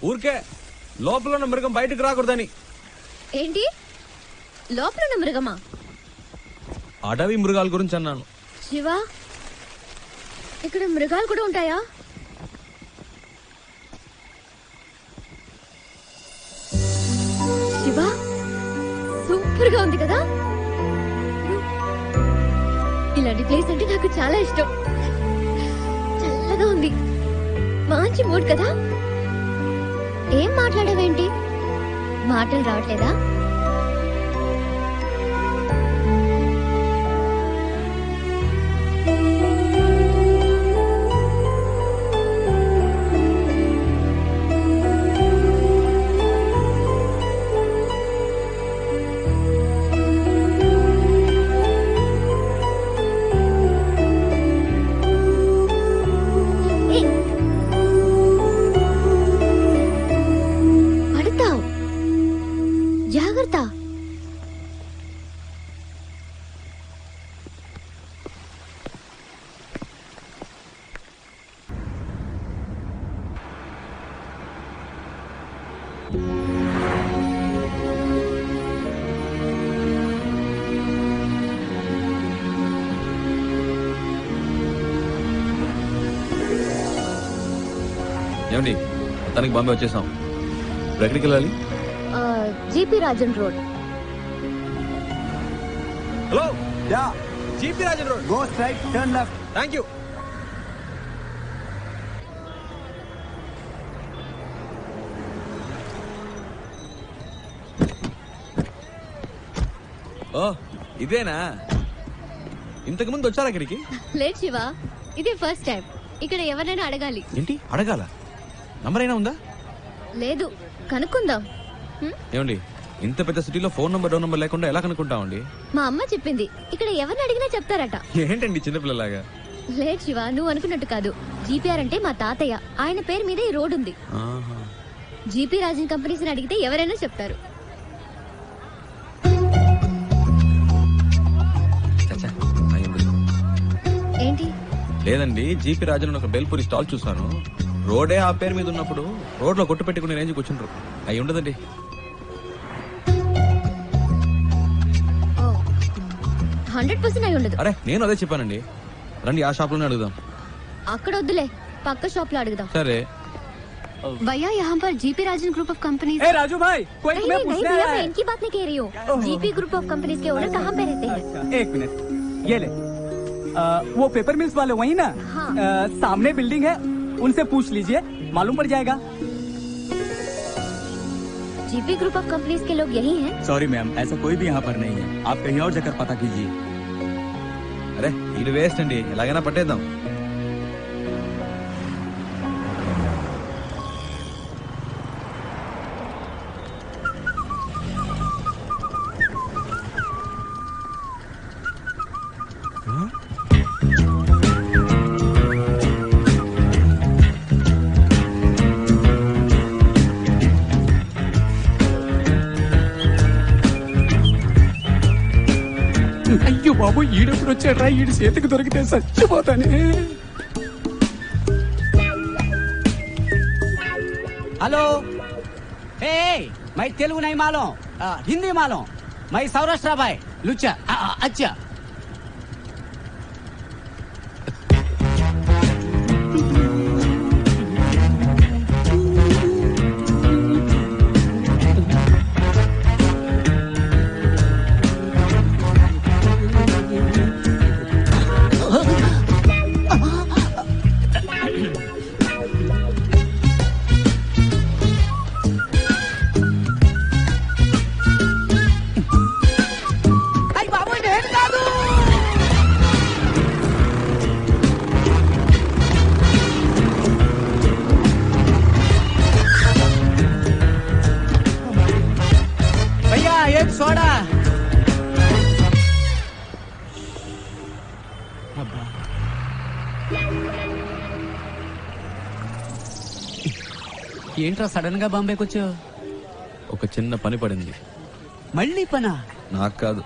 ఊరికే లోపల ఉన్న మృగం బయటకు రాకూడదని. ఏంటి లోపల ఉన్న మృగమా? అడవి మృగాల గురించి అన్నాను. శివ, ఇక్కడ మృగాలు కూడా ఉంటాయా? శివ, సూపర్ గా ఉంది కదా. ఇలాంటి ప్లేస్ అంటే నాకు చాలా ఇష్టం. చల్లగా ఉంది, మంచి మూడ్ కదా. ఏం మాట్లాడవేంటి? మాటలు రావట్లేదా? ఏమండి, తనకి బాంబే వచ్చేసాం. ఎక్కడికి వెళ్ళాలి? GP Rajan road. Hello, yeah, GP Rajan road. Go straight, turn left. Thank you. ఓ, ఇదేనా? ఇంతకు ముందు వచ్చారా ఇక్కడికి? లేదు శివ, ఇదే ఫస్ట్ టైం. ఇక్కడ ఎవరైనా అడగాలి. ఏంటి అడగాల? నంబర్ అయినా ఉందా? లేదు, కనుక్కుందాం. ఏమండి, ఇంత పెద్ద సిటీలో ఫోన్ నంబర్ డోర్ నంబర్ లేకుండా ఎలా కనుక్కుంటామండి? మా అమ్మ చెప్పింది, ఇక్కడ ఎవరిని అడిగినా చెప్తారట. ఏంటండి చిన్నపిల్లలాగా? లేదు శివ, నువ్వు అనుకున్నట్టు కాదు. జీపీఆర్ అంటే మా తాతయ్య, ఆయన పేరు మీద ఈ రోడ్ ఉంది. జీపీ రాజన్ కంపెనీస్ అడిగితే ఎవరైనా చెప్తారు. ఏంటి? లేదండి, జీపీ రాజన్ ఒక బేల్పూరి స్టాల్ చూసాను. రోడే ఆ పేరు మీద ఉన్నప్పుడు రోడ్ లో కొట్టు పెట్టుకుని రేంజ్ కూర్చుంటారు. అయి ఉండదండి. 100% అయి ఉండదు. అరే నేను అదే చెప్పానండి. రండి ఆ షాప్ లోనే అడుగుదాం. అక్కడ వద్దులే, పక్క షాప్ లో అడుగుదాం. సరే. भैया यहाँ पर GP Rajan group of companies. Raju भाई कोई तुम्हें पूछने आया है? मैं इनकी बात नहीं कह रही हूँ। जीपी ग्रुप ऑफ कंपनीज के ओनर कहाँ पे रहते हैं? एक मिनट, ये ले। वो पेपर मिल्स वाले वही ना? हाँ। सामने बिल्डिंग है, उनसे पूछ लीजिए, मालूम पड़ जाएगा। जीपी ग्रुप ऑफ कंपनीज के लोग यही हैं? सॉरी मैम, ऐसा कोई भी यहाँ पर नहीं है, आप कहीं और जाकर पता कीजिए। अरे ఇది వేస్ట్ అండి, ఎలాగైనా పట్టేద్దాం. అయ్యో బాబు, ఈడెప్పుడు వచ్చాడ్రా? ఈడు చేతికి దొరికితే చచ్చిపోతానే. हेलो, ए, मैं तेलुगु नहीं मालूम, हिंदी मालूम, मैं सौराष्ट्र भाई लुच्चा। अच्छा सोडा। ఏంట్రా సడన్ గా బాంబేకి వచ్చావు? ఒక చిన్న పని పడింది. మళ్ళీ పనా? నాకు కాదు.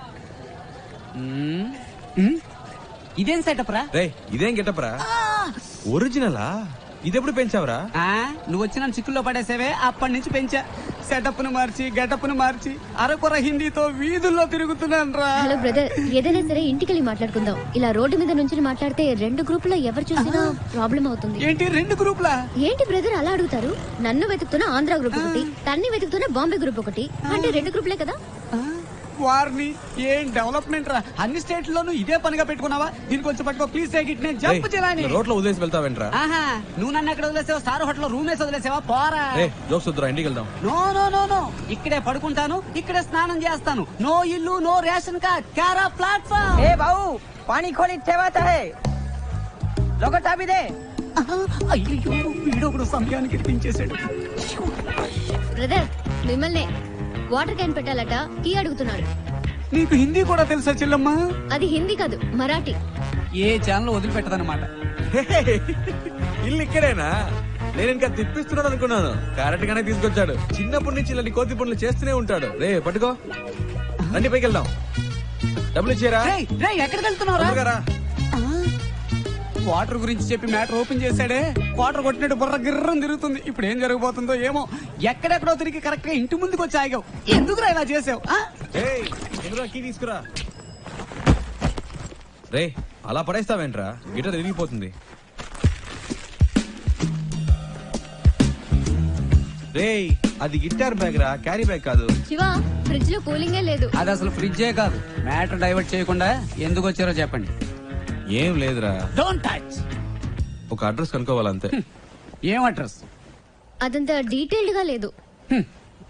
ఇదేం సెటప్ రా? రే ఇదేం గెటప్ రా? ఒరిజినలా? ఇదెప్పుడు పెంచావరా? నువ్వు వచ్చిన చిక్కుల్లో పడేసేవే, అప్పటి నుంచి పెంచా. సెటప్ ను మార్చి గెటప్ ను మార్చి అరకొర హిందీతో వీధుల్లో తిరుగుతున్నాను రా. హలో బ్రదర్, ఏదైనా సరే ఇంటికెళ్ళి మాట్లాడుకుందాం. ఇలా రోడ్డు మీద నుంచి మాట్లాడితే రెండు గ్రూపుల్లో ఎవరు చూసినా ప్రాబ్లం అవుతుంది. ఏంటి రెండు గ్రూపులా? ఏంటి బ్రదర్ అలా అడుగుతారు? నన్ను వెతుకుతున్న ఆంధ్ర గ్రూప్ ఒకటి, తన్ని వెతుకుతున్న బాంబే గ్రూప్ ఒకటి, అంటే రెండు గ్రూపులే కదా. వారిని ఏం డెవలప్మెంట్ రా? అన్ని స్టేట్ లోనూ ఇదే పనిగా పెట్టుకున్నావా? దీనికి వచ్చి పట్టుకో ప్లీజ్ టేక్ ఇట్. నేను జంప్ చేయాలని రోడ్ లో వదిలేసి వెళ్తావేంట్రా? నువ్వు నన్ను ఎక్కడ వదిలేసావు? స్టార్ హోటల్ రూమ్ వేసి వదిలేసావా? పోరా. జోక్స్ వద్దురా, ఇంటికి వెళ్దాం. నో నో నో నో, ఇక్కడే పడుకుంటాను, ఇక్కడే స్నానం చేస్తాను. నో ఇల్లు, నో రేషన్ కార్డ్, క్యారా ప్లాట్ఫామ్. ఏ బాబు, పానీ ఖోలి తేవాతా హై, లోగో చాబీ దే. అయ్యో, వీడొకడు సమయానికి ఇప్పించేశాడు. బ్రదర్ మిమ్మల్ని వాటర్ క్యాన్ పెట్టాలట, టీ అడుగుతున్నాడు. నీకు హిందీ కూడా తెలుసా చెల్లమ్మా? అది హిందీ కాదు, మరాఠీ. ఏ ఛానల్ వదిలిపెట్టదన్నమాట. ఇల్లు ఇక్కడేనా? నేను ఇంకా తిప్పిస్తున్నాడు అనుకున్నాను. కరెక్ట్ గానే తీసుకొచ్చాడు. చిన్నప్పటి నుంచి ఇలాంటి కోతి పనులు చేస్తూనే ఉంటాడు. రే పట్టుకో, రండి పైకి వెళ్దాం. డబ్బులు ఇచ్చారా? ఎక్కడికి వెళ్తున్నారా? వాటర్ గురించి చెప్పి మ్యాటర్ ఓపెన్ చేశాడే, వాటర్ కొట్టినట్టు బుర్ర గిర్రం తిరుగుతుంది. ఇప్పుడు ఏం జరగబోతుందో ఏమో. ఎక్కడెక్కడో తిరిగి కరెక్ట్ గా ఇంటి ముందుకు వచ్చి ఆగావు. ఎందుకురా ఇలా చేసావు? తీసుకురా. రే అలా పడేస్తావేంట్రా? గిటార్ తిరిగిపోతుంది. రే అది గిటార్ బ్యాగ్ రా, క్యారీ బ్యాగ్ కాదు. శివా, ఫ్రిడ్జ్ లో కూలింగే లేదు. అది అసలు ఫ్రిడ్జే కాదు. మ్యాటర్ డైవర్ట్ చేయకుండా ఎందుకు వచ్చారో చెప్పండి. ఏం లేదురా. Don't touch. ఒక అడ్రస్ కనుక్కోవాలంతే. ఏం అడ్రస్? అదంతా డీటెయిల్డ్ గా లేదు.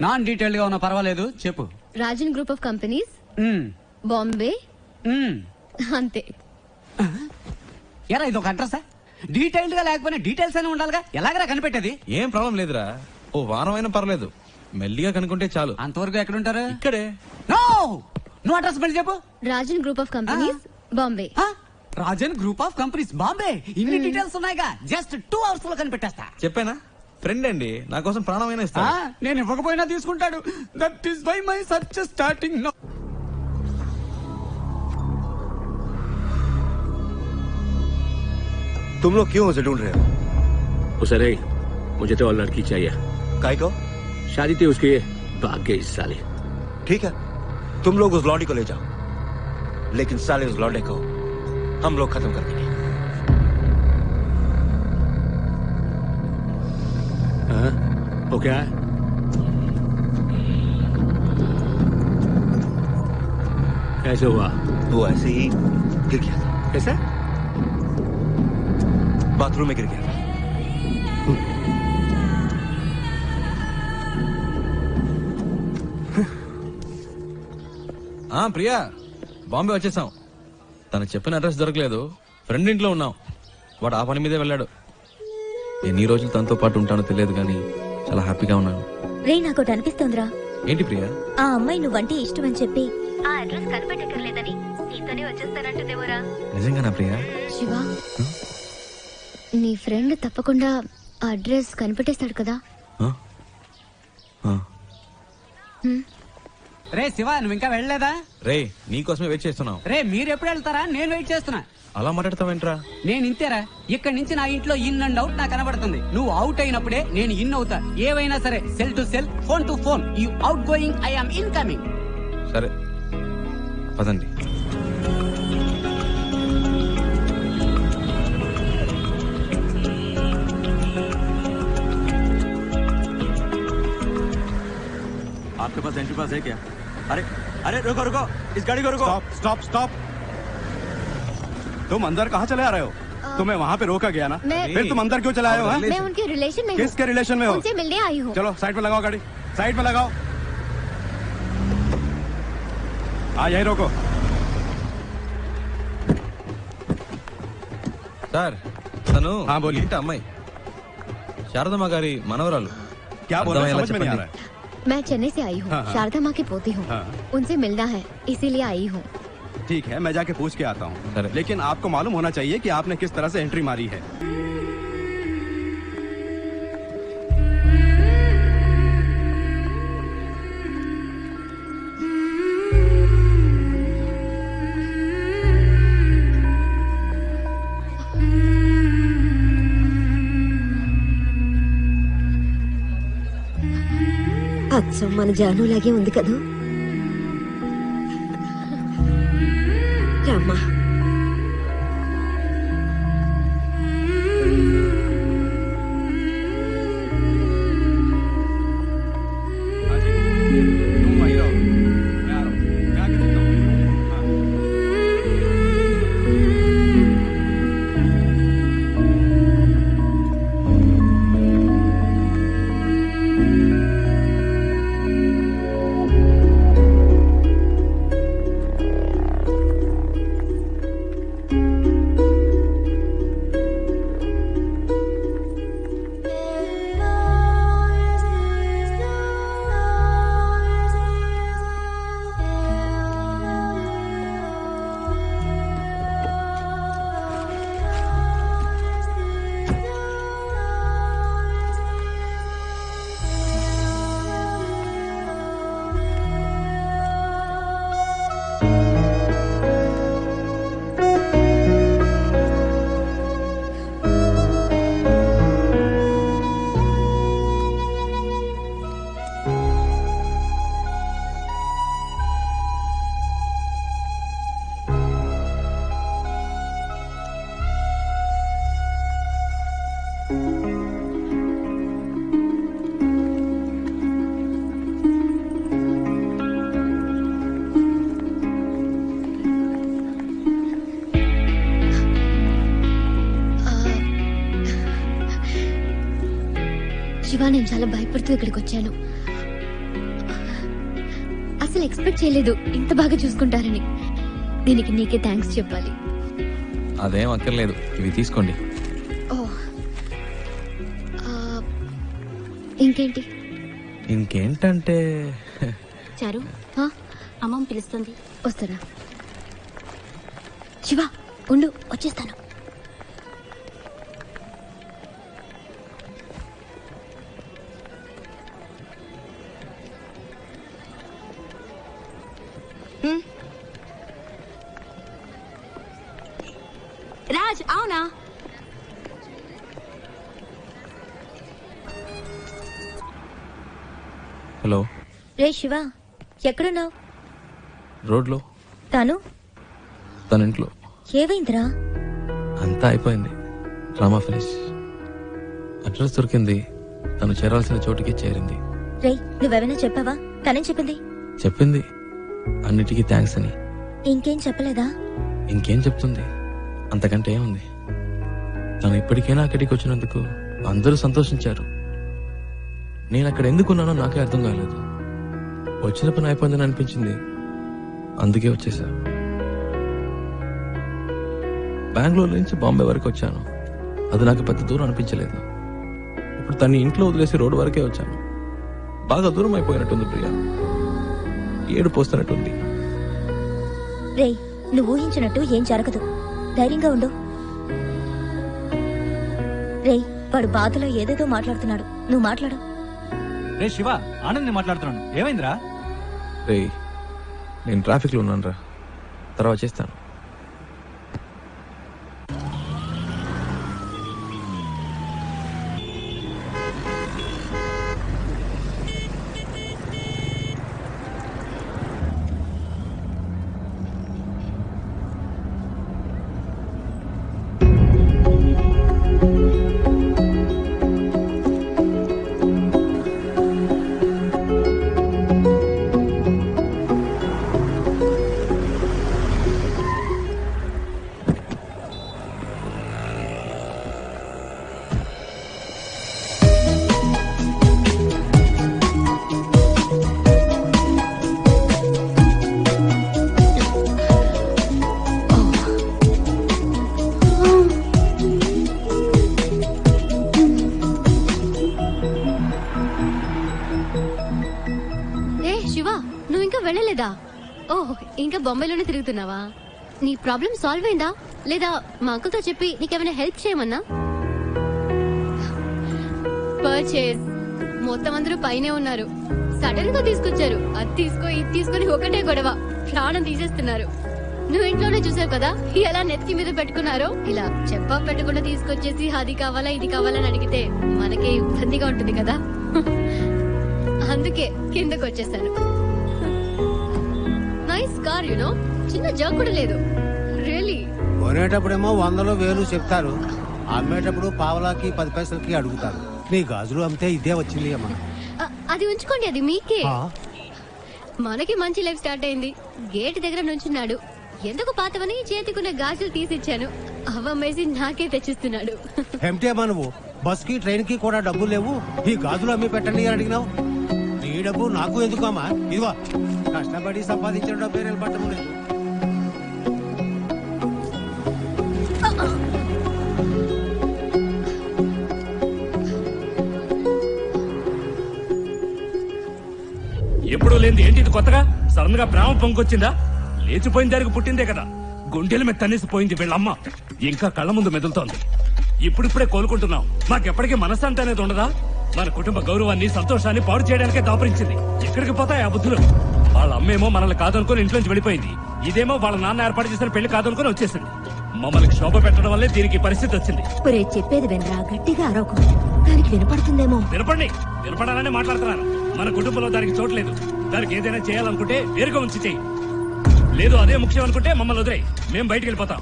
నాన్ డీటెయిల్డ్ గా ఉన్నా పర్వాలేదు, చెప్పు. Rajan group of companies, Bombay, అంతే. ఎరా ఇది ఒక అడ్రస్? డీటెయిల్డ్ గా లేకపోయినా డీటెయిల్స్ అని ఉండాలిగా, ఎలాగరా కనిపెట్టేది? ఏం ప్రాబ్లం లేదురా, ఓ వారం అయినా పర్లేదు, మెల్లిగా కనుక్కుంటే చాలు. అంతవరకు ఎక్కడ ఉంటారు? ఇక్కడే. నువ్వు అడ్రస్ మళ్ళీ చెప్పు. Rajan group of companies, Bombay. Rajan group of companies, Bombay. ఇన్ని డీటెయిల్స్ ఉన్నాయిగా, జస్ట్ 2 hours లో కనిపెట్టేస్తా. చెప్పానా? ఫ్రెండ్ అండి, నా కోసం ప్రాణమైనా ఇస్తా. నేను ఇవ్వకపోయినా తీసుకుంటాడు. That is why my search starting now. तुम लोग क्यों उसे ढूंढ रहे हो? उसे नहीं, मुझे तो और लड़की चाहिए। काय को? शादी थी उसकी, भाग गई इस साली। ठीक है, तुम लोग उस लौंडी को ले जाओ, लेकिन साले उस लौंडे को हम लोग खत्म कर देंगे। वो क्या है? कैसे हुआ? वो ऐसे ही गिर गया था। कैसे? बाथरूम में गिर गया था। ప్రియా బాంబే వచ్చేసాం. తను చెప్పిన అడ్రస్ దొరకలేదు. ఫ్రెండ్ ఇంట్లో ఉన్నాం. వాడు ఆ పని మీదే వెళ్ళాడు. ఎన్ని రోజులు తనతో పాటు ఉంటానో తెలియదు కానీ చాలా హ్యాపీగా ఉన్నాను. రే నాకోటి అనిపిస్తోందిరా. ఏంటి ప్రియా? ఆ అమ్మాయి నువ్వంటే ఇష్టం అని చెప్పి ఆ అడ్రస్ కనిపెట్టక్కర్లేదని నీతోనే వచ్చేస్తానంటుందేమోరా. నిజంగానా ప్రియా? శివ, నీ ఫ్రెండ్ తప్పకుండా ఆ అడ్రస్ కనిపెట్టేస్తాడు కదా? రే శివ, నువ్వు ఇంకా వెళ్ళలేదా? రే నీకోసమే వెయిట్ చేస్తున్నావు. రే మీరు ఎప్పుడు వెళ్తారా? నేను వెయిట్ చేస్తున్నా. అలా మాట్లాడతావేంట్రా? నేను ఇంతేరా. ఇక్కడి నుంచి నా ఇంట్లో ఇన్ అండ్ అవుట్ నాకు కనబడుతుంది. నువ్వు అవుట్ అయినప్పుడే నేను ఇన్ అవుతా. ఏవైనా సరే cell to cell, phone to phone. You out going, I am incoming. సరే పదండి. आपके पास एंट्री पास है क्या? अरे अरे रुको रुको, इस गाड़ी को रुको। Stop stop stop. तुम अंदर कहाँ चले आ रहे हो? तुम्हें वहाँ पे रोका गया ना, फिर तुम अंदर क्यों चले आए हो? मैं उनके रिलेशन में हूँ। किसके रिलेशन में हो? उनसे मिलने आई हूँ। चलो साइड में लगाओ गाड़ी, साइड में लगाओ। हाँ यही रोको। సార్ తను बोलिए। ఏంటి అమ్మాయి? శారదమ్మ గారి మనవరాలు. क्या बोल रहे हैं? समझ में नहीं आ रहा है। मैं चेन्नई से आई हूँ। हाँ, हाँ। शारदा माँ की पोती हूँ। उनसे मिलना है, इसीलिए आई हूँ। ठीक है, मैं जाके पूछ के आता हूँ, लेकिन आपको मालूम होना चाहिए कि आपने किस तरह से एंट्री मारी है। అచ్చం మన జానులాగే ఉంది కదూ. రామ్మా. శివ, నేను చాలా భయపడుతూ ఇక్కడికి వచ్చాను. అసలు ఎక్స్పెక్ట్ చేయలేదు ఇంత బాగా చూసుకుంటారని. దీనికి నీకే థ్యాంక్స్ చెప్పాలి. అదేం అక్కర్లేదు, ఇవి తీసుకోండి. ఓ, ఇంకేంటి? ఇంకేంటంటే చారు, అమ్మమ్మ పిలుస్తుంది. వస్తారా? శివ ఉండు, వచ్చేస్తాను. రాజ్, అవునా? హలో. రే శివ, ఎక్కడున్నావు? రోడ్లో. తను తన ఇంట్లో. ఏమైందిరా? అంతా అయిపోయింది, డ్రామా ఫినిష్. అడ్రస్ దొరికింది, తను చేరాల్సిన చోటుకి చేరింది. రేయ్, నువ్వేమైనా చెప్పావా? తనేం చెప్పింది? చెప్పింది అన్నిటికీ థ్యాంక్స్ అని. ఇంకేం చెప్పలేదా? ఇంకేం చెప్తుంది, అంతకంటే ఏముంది. తను ఇప్పటికైనా అక్కడికి వచ్చినందుకు అందరూ సంతోషించారు. నేను అక్కడ ఎందుకున్నానో నాకే అర్థం కాలేదు. వచ్చిన పని అయిపోయిందని అనిపించింది, అందుకే వచ్చేసా. బెంగళూరు నుంచి బాంబే వరకు వచ్చాను. అది నాకు పెద్ద దూరం అనిపించలేదు. ఇప్పుడు తన్ని ఇంట్లో వదిలేసి రోడ్డు వరకే వచ్చాను. బాగా దూరం అయిపోయినట్టుంది ప్రియా, ఏడు పోస్తున్నట్టుంది. రేయ్, నువ్వు ఊహించినట్టు ఏం జరగదు, ధైర్యంగా ఉండు. రేయ్, వాడు బాధలో ఏదేదో మాట్లాడుతున్నాడు, నువ్వు మాట్లాడు. రే శివ, ఆనంద్ మాట్లాడుతున్నాను, ఏమైందిరా? రే, నేను ట్రాఫిక్ లో ఉన్నాను రా, తర్వాత చేస్తాను. ఇంకా బొంబాయిలోనే తిరుగుతున్నావా? నీ ప్రాబ్లం సాల్వ్ అయిందా లేదా? మా అంకుల్తో చెప్పి నీకేమైనా హెల్ప్ చేయమన్నా? పర్చేస్ మొత్తం అందరూ పైనే ఉన్నారు. సడన్ గా తీసుకొచ్చారు. అది తీసుకో ఇది తీసుకొని ఒకటే గొడవ, ప్రాణం తీసేస్తున్నారు. నువ్వు ఇంట్లోనే చూసావు కదా ఎలా నెత్తి మీద పెట్టుకున్నారో. ఇలా చెప్పా పెట్టకుండా తీసుకొచ్చేసి అది కావాలా ఇది కావాలని అడిగితే మనకే ఇబ్బందిగా ఉంటుంది కదా. అందుకే కిందకు వచ్చేసాను. నైస్ కార్ యునో, చిన్న జర్క్ కూడా లేదు. రియలీ కొనేటప్పుడేమో 100 1000 చెప్తారు, అమ్మేటప్పుడు పావలాకి 10 పైసలకి అడుగుతారు. నీ గాజులు అమ్మితే ఇదే వచ్చింది అమ్మా. అది ఉంచుకోండి, అది మీకే. మనకి మంచి లైఫ్ స్టార్ట్ అయింది. గేట్ దగ్గర నుంచున్నాడు. ఎందుకు పాతవని చేతికున్న గాజులు తీసిచ్చాను. అవమ్మేసి నాకే తెచ్చిస్తున్నాడు. ఏమిటి అమ్మా నువ్వు? బస్ కి ట్రైన్ కి కూడా డబ్బులు లేవు, ఈ గాజులు అమ్మి పెట్టండి అని అడిగినావు. నీ డబ్బు నాకు ఎందుకు అమ్మా? ఇదిగో కష్టపడి సంపాదించిన డబ్బే నిలబట్టడం లేదు. ఎప్పుడు లేని ఏంటి ఇది కొత్తగా? సడన్ గా ప్రేమ పొంగొచ్చిందా? లేచిపోయిన దానికి పుట్టిందే కదా. గుండెల మీద తన్నేసిపోయింది వీళ్ళమ్మ, ఇంకా కళ్ళ ముందు మెదులుతోంది. ఇప్పుడిప్పుడే కోలుకుంటున్నాం. మాకెప్పటికీ మనశ్శాంతి అనేది ఉండదా? మన కుటుంబ గౌరవాన్ని సంతోషాన్ని పాడు చేయడానికే దాపరించింది. ఎక్కడికి పోతాయి ఆ బుద్ధులు? వాళ్ళ అమ్మేమో మనల్ని కాదనుకుని ఇంట్లోంచి వెళ్ళిపోయింది. ఇదేమో వాళ్ళ నాన్న ఏర్పాటు చేసిన పెళ్లి కాదనుకుని వచ్చేసింది. మమ్మల్ని శోభ పెట్టడం వల్లే దీనికి పరిస్థితి వచ్చింది. చెప్పేది వినరా, గట్టిగా అరవకు, దానికి వినపడుతుందేమో. వినపడాలని మాట్లాడుతున్నాను. మన కుటుంబంలో దానికి చోట్లేదు. దానికి ఏదైనా చేయాలనుకుంటే వేరుగా ఉంచి చెయ్యి. లేదు అదే ముఖ్యం అనుకుంటే మమ్మల్ని వదిలేయి, మేము బయటికి వెళ్ళిపోతాం.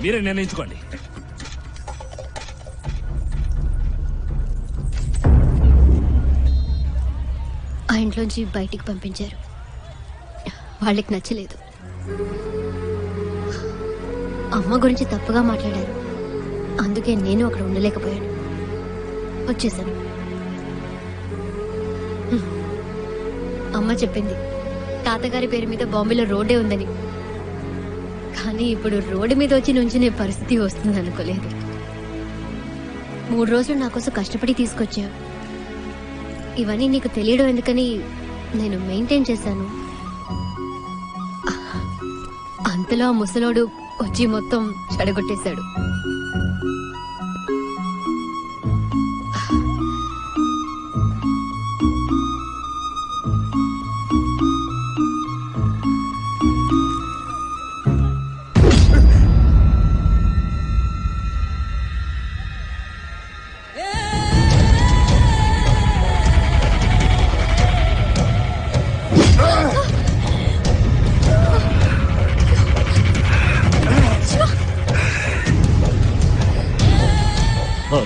మీరే నిర్ణయించుకోండి. ఆ ఇంట్లోంచి బయటికి పంపించారు. వాళ్ళకి నచ్చలేదు. అమ్మ గురించి తప్పుగా మాట్లాడారు. అందుకే నేను అక్కడ ఉండలేకపోయాను, వచ్చేసాను. అమ్మ చెప్పింది తాతగారి పేరు మీద బాంబేలో రోడ్డే ఉందని. కానీ ఇప్పుడు రోడ్డు మీద వచ్చి నుంచునే పరిస్థితి వస్తుంది అనుకోలేదు. 3 రోజులు నా కోసం కష్టపడి తీసుకొచ్చావు. ఇవన్నీ నీకు తెలియడం ఎందుకని నేను మెయింటైన్ చేశాను. అంతలో ఆ ముసలోడు వచ్చి మొత్తం చెడగొట్టేశాడు.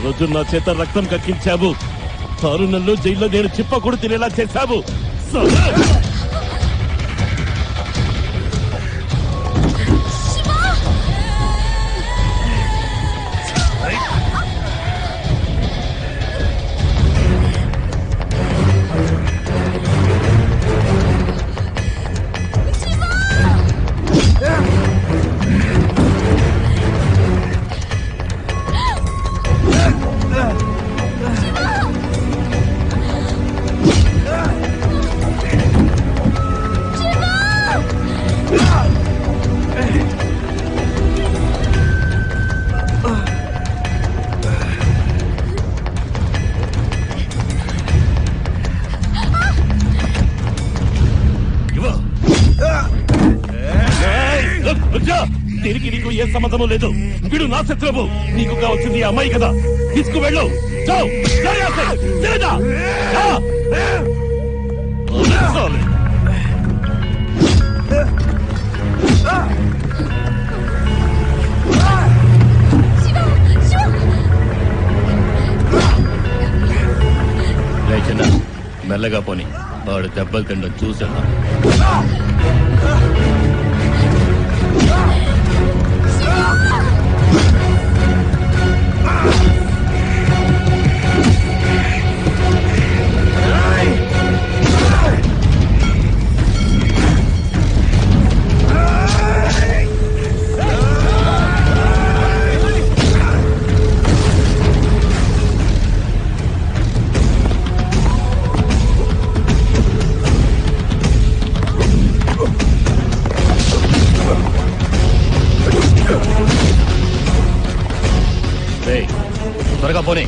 రోజు నా చేత రక్తం కక్కించావు. 6 నెలలు జైల్లో నేను చిప్పకూడు తినేలా చేశావు. దీనికి నీకు ఏ సంబంధము లేదు. వీడు నా శత్రువు. నీకు కావాల్సింది ఈ అమ్మాయి కదా. తీసుకువెళ్ళు. చావు. చిన్న మెల్లగా పోని. వాడు దెబ్బలు తిండం చూసాను. త్వరగా పోనీ.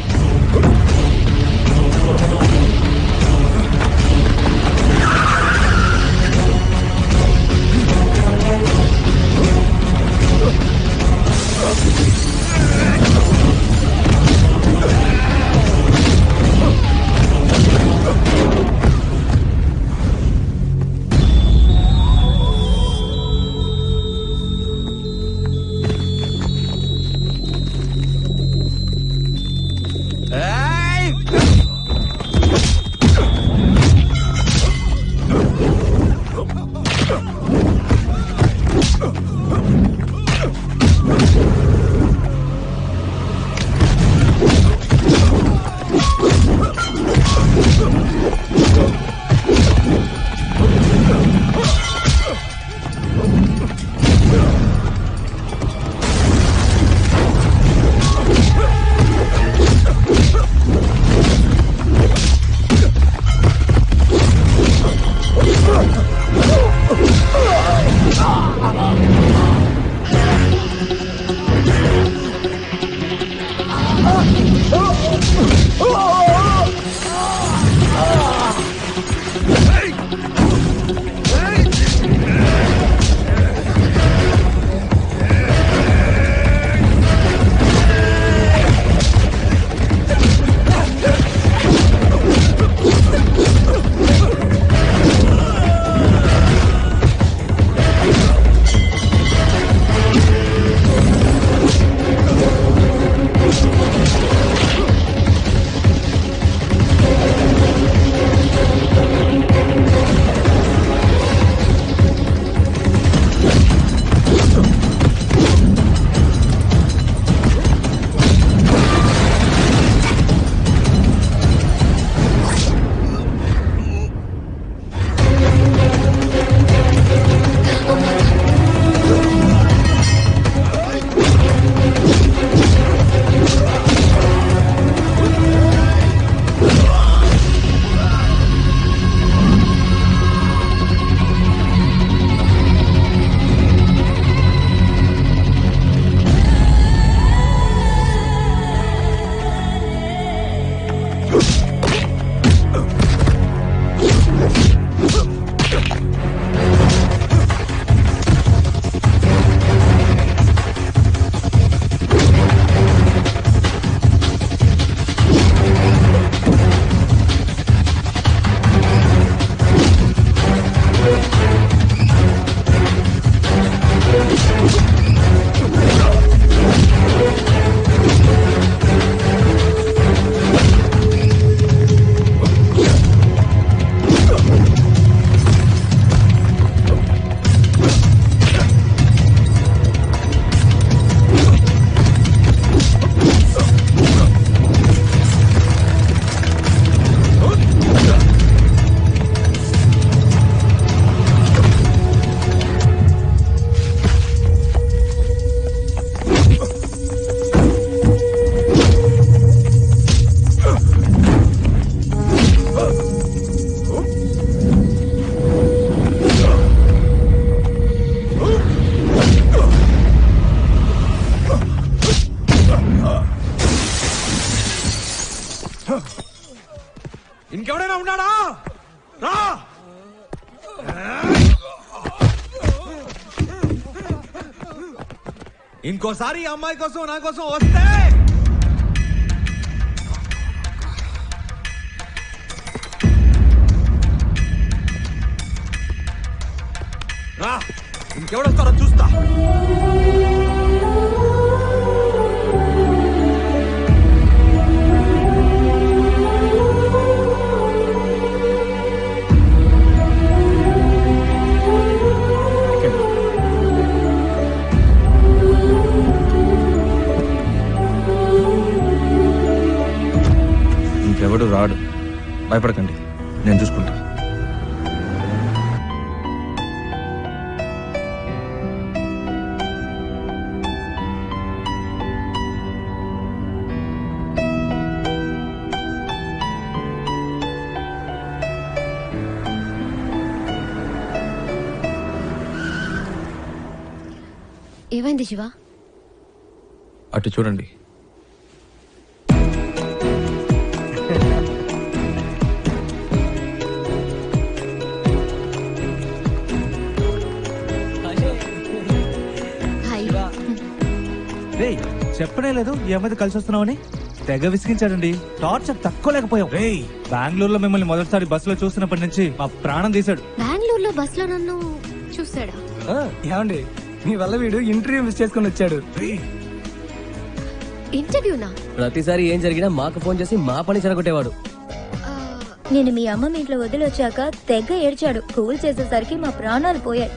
ఇంకోసారి ఈ అమ్మాయి కోసం నా కోసం వస్తే రా, ఇంకెవడొస్తారో చూస్తా. ఇంకెవడు రాడు, భయపడకండి, నేను చూసుకుంటా. ఏమైంది శివ? అటు చూడండి. రేయ్, చెప్పనే లేదు ఈ అమ్మాయి కలిసి వస్తున్నావని. తెగ విసిగించాడండి. టార్చర్ తక్కువ లేకపోయావు. బెంగళూరులో మిమ్మల్ని మొదటిసారి బస్సులో చూసినప్పటి నుంచి మా ప్రాణం తీశాడు. బెంగళూరులో బస్ లో నన్ను చూసాడా? ఏమండి, మీ వల్ల వీడు ఇంటర్వ్యూ మిస్ చేసుకుని వచ్చాడు. ఇంటర్వ్యూనా? ప్రతిసారి ఏం జరిగినా మాకు ఫోన్ చేసి మా పని చెడగొట్టేవాడు. నేను మీ అమ్మ మీ ఇంట్లో వదిలొచ్చాక తెగ ఏడ్చాడు. కూల్ చేసేసరికి మా ప్రాణాలు పోయాయి.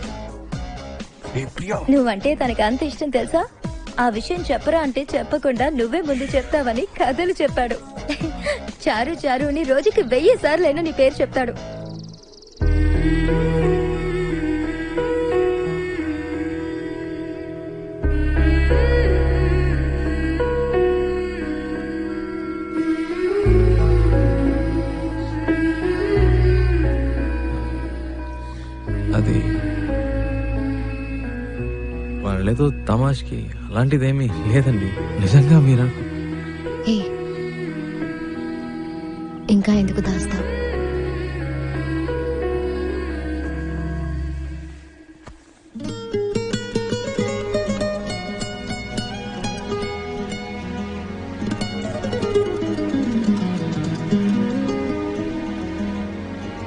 నువ్వంటే తనకి అంత ఇష్టం తెలుసా? ఆ విషయం చెప్పరా అంటే చెప్పకుండా నువ్వే ముందు చెప్తావని కథలు చెప్పాడు. చారు చారుని రోజుకి 1000 సార్లైనా నీ పేరు చెప్తాడు. అది వాళ్ళేదో తమాష్కి అలాంటిదేమీ లేదండి. నిజంగా మీరా? ఇంకా ఎందుకు దాస్తావు?